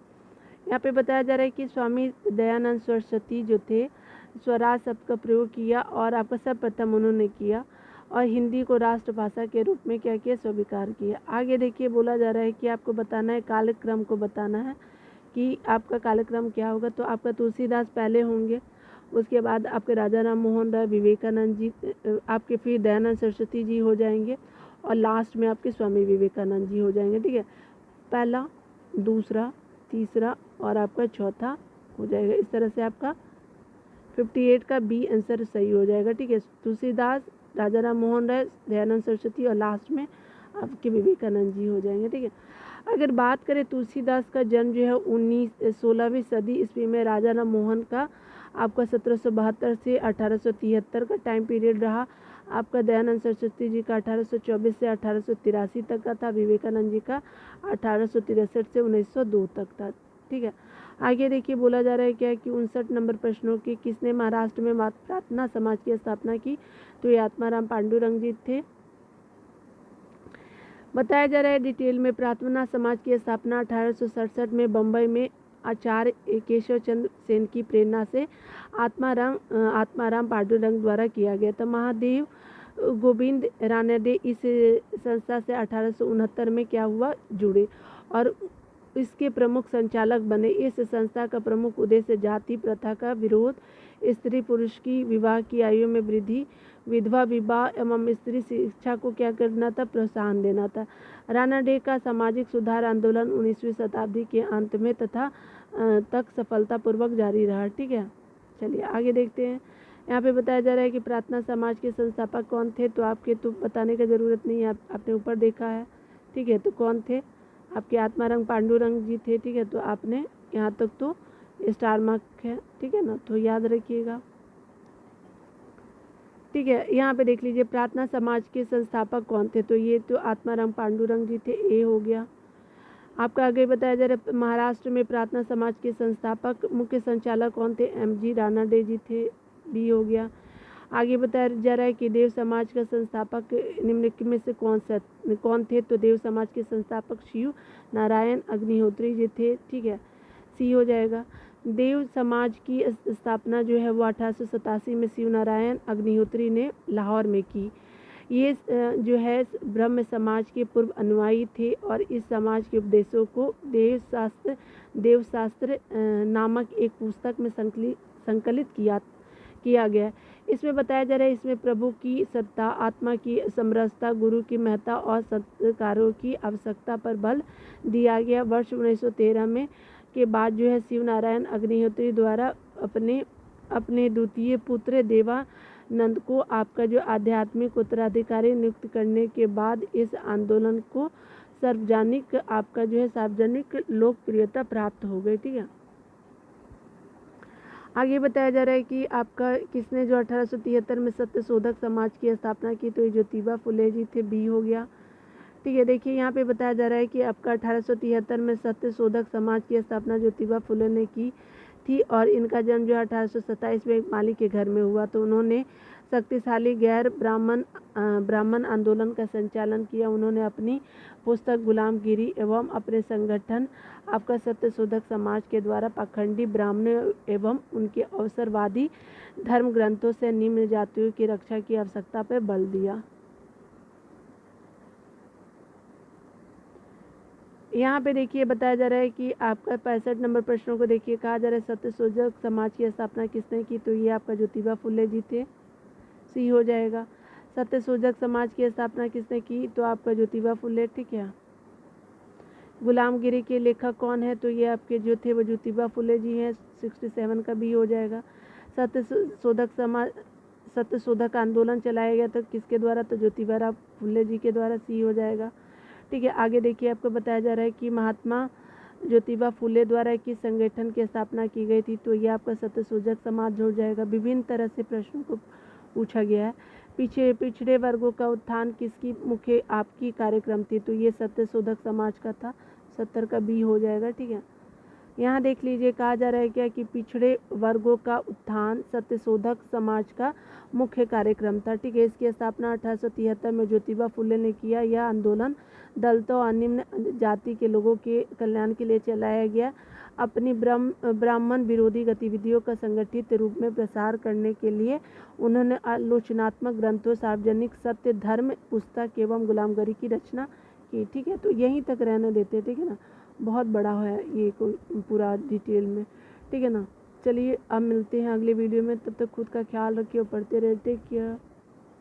यहाँ पे बताया जा रहा है कि स्वामी दयानंद सरस्वती जो थे स्वराज शब्द का प्रयोग किया और आपका सर्वप्रथम उन्होंने किया और हिंदी को राष्ट्रभाषा के रूप में क्या किया, स्वीकार किया। आगे देखिए बोला जा रहा है कि आपको बताना है, कालक्रम को बताना है कि आपका कालक्रम क्या होगा। तो आपका तुलसीदास पहले होंगे, उसके बाद आपके राजा राम मोहन राय, विवेकानंद जी, आपके फिर दयानंद सरस्वती जी हो जाएंगे और लास्ट में आपके स्वामी विवेकानंद जी हो जाएंगे। ठीक है, पहला, दूसरा, तीसरा और आपका चौथा हो जाएगा। इस तरह से आपका 58 का बी आंसर सही हो जाएगा। ठीक है, तुलसीदास, राजा राम मोहन राय, दयानंद सरस्वती और लास्ट में आपके विवेकानंद जी हो जाएंगे। ठीक है, अगर बात करें तुलसीदास का जन्म जो है 16वीं सदी ईस्वी में राजा राम मोहन का आपका 1772 से 1873 का टाइम पीरियड रहा। आपका दयानंद सरस्वती जी का 1824 से 1883 तक का था, विवेकानंद जी का 1863 से 1902 तक था। ठीक है, आगे देखिए बोला जा रहा है क्या कि 59 नंबर प्रश्नों की किसने महाराष्ट्र में प्रार्थना समाज की स्थापना की, तो ये आत्माराम पांडुरंग जी थे। बताया जा रहा है डिटेल में, प्रार्थना समाज की स्थापना 1867 में बम्बई में आचार्य केशव चंद्र सेन की प्रेरणा से आत्माराम पांडुरंग द्वारा किया गया था। महादेव गोविंद रानडे इस संस्था से 1869 में क्या हुआ, जुड़े और इसके प्रमुख संचालक बने। इस संस्था का प्रमुख उद्देश्य जाति प्रथा का विरोध, स्त्री पुरुष की विवाह की आयु में वृद्धि, विधवा विवाह एवं स्त्री शिक्षा को क्या करना था, प्रोत्साहन देना था। रानडे का सामाजिक सुधार आंदोलन 19वीं शताब्दी के अंत में तथा तक सफलतापूर्वक जारी रहा। ठीक है, चलिए आगे देखते हैं। यहाँ पे बताया जा रहा है कि प्रार्थना समाज के संस्थापक कौन थे, तो आपके तो बताने की ज़रूरत नहीं है, आपने ऊपर देखा है। ठीक है, तो कौन थे, आपके आत्माराम पांडुरंग जी थे। ठीक है, तो आपने यहाँ तक तो स्टार मार्क है। ठीक है ना, तो याद रखिएगा। ठीक है, यहाँ पे देख लीजिए प्रार्थना समाज के संस्थापक कौन थे, तो ये तो आत्माराम पांडुरंग जी थे, ए हो गया। आपका आगे बताया जा रहा है महाराष्ट्र में प्रार्थना समाज के संस्थापक मुख्य संचालक कौन थे, एमजी रानडे जी थे, बी हो गया। आगे बताया जा रहा है कि देव समाज का संस्थापक निम्नलिखित में से कौन थे, तो देव समाज के संस्थापक शिव नारायण अग्निहोत्री जी थे। ठीक है, सी हो जाएगा। देव समाज की स्थापना जो है वो 1887 में शिव नारायण अग्निहोत्री ने लाहौर में की। ये जो है ब्रह्म समाज के पूर्व अनुयायी थे और इस समाज के उपदेशों को देवशास्त्र नामक एक पुस्तक में संकलित किया गया। इसमें बताया जा रहा है, इसमें प्रभु की सत्ता, आत्मा की समरसता, गुरु की महत्ता और संस्कारों की आवश्यकता पर बल दिया गया। वर्ष 1913 में के बाद जो है शिव नारायण अग्निहोत्री द्वारा अपने द्वितीय पुत्र देवानंद को आपका जो आध्यात्मिक उत्तराधिकारी नियुक्त करने के बाद इस आंदोलन को सार्वजनिक लोकप्रियता प्राप्त हो गई। ठीक है, आगे बताया जा रहा है कि आपका किसने जो 1873 में सत्य शोधक समाज की स्थापना की, तो ये ज्योतिबा फुले जी थे, बी हो गया। ठीक है, देखिए यहाँ पे बताया जा रहा है कि आपका 1873 में सत्य शोधक समाज की स्थापना ज्योतिबा फुले ने की थी और इनका जन्म जो 1827 में एक माली के घर में हुआ। तो उन्होंने शक्तिशाली गैर ब्राह्मण आंदोलन का संचालन किया। उन्होंने अपनी पुस्तक गुलामगिरी एवं अपने संगठन आपका सत्य शोधक समाज के द्वारा पाखंडी ब्राह्मणों एवं उनके अवसरवादी धर्म ग्रंथों से निम्न जातियों की रक्षा की आवश्यकता पर बल दिया। यहाँ पे देखिए बताया जा रहा है कि आपका 65 नंबर प्रश्नों को देखिए, कहा जा रहा है सत्यशोधक समाज की स्थापना किसने की, तो ये आपका ज्योतिबा फुले जी थे, सी हो जाएगा। सत्यशोधक समाज की स्थापना किसने की, तो आपका ज्योतिबा फुले, ठीक है। गुलामगिरी के लेखक कौन है, तो ये आपके जो थे वो ज्योतिबा फुले जी हैं, 67 का भी हो जाएगा। सत्यशोधक आंदोलन चलाया गया था किसके द्वारा, तो ज्योतिबा फुले जी के द्वारा, सी हो जाएगा, ठीक है। आगे देखिए आपको बताया जा रहा है कि महात्मा ज्योतिबा फुले द्वारा किस संगठन की स्थापना की गई थी, तो ये आपका सत्यशोधक समाज हो जाएगा। विभिन्न तरह से प्रश्नों को पूछा गया है। पिछड़े वर्गों का उत्थान किसकी मुख्य आपकी कार्यक्रम थी, तो ये सत्यशोधक समाज का था, 70 का बी हो जाएगा, ठीक है। यहाँ देख लीजिए कहा जा रहा है क्या कि पिछड़े वर्गों का उत्थान सत्यशोधक समाज का मुख्य कार्यक्रम था, ठीक है। इसकी स्थापना 1873 में ज्योतिबा फुले ने किया। यह आंदोलन दलितों और निम्न जाति के लोगों के कल्याण के लिए चलाया गया। अपनी ब्राह्मण विरोधी गतिविधियों का संगठित रूप में प्रसार करने के लिए उन्होंने आलोचनात्मक ग्रंथों, सार्वजनिक सत्य, धर्म पुस्तक एवं गुलामगिरी की रचना की, ठीक है। तो यहीं तक रहने देते, ठीक है ना, बहुत बड़ा है ये कोई पूरा डिटेल में, ठीक है ना। चलिए अब मिलते हैं अगले वीडियो में, तब तक खुद का ख्याल रखिए और पढ़ते रहे, टेक केयर।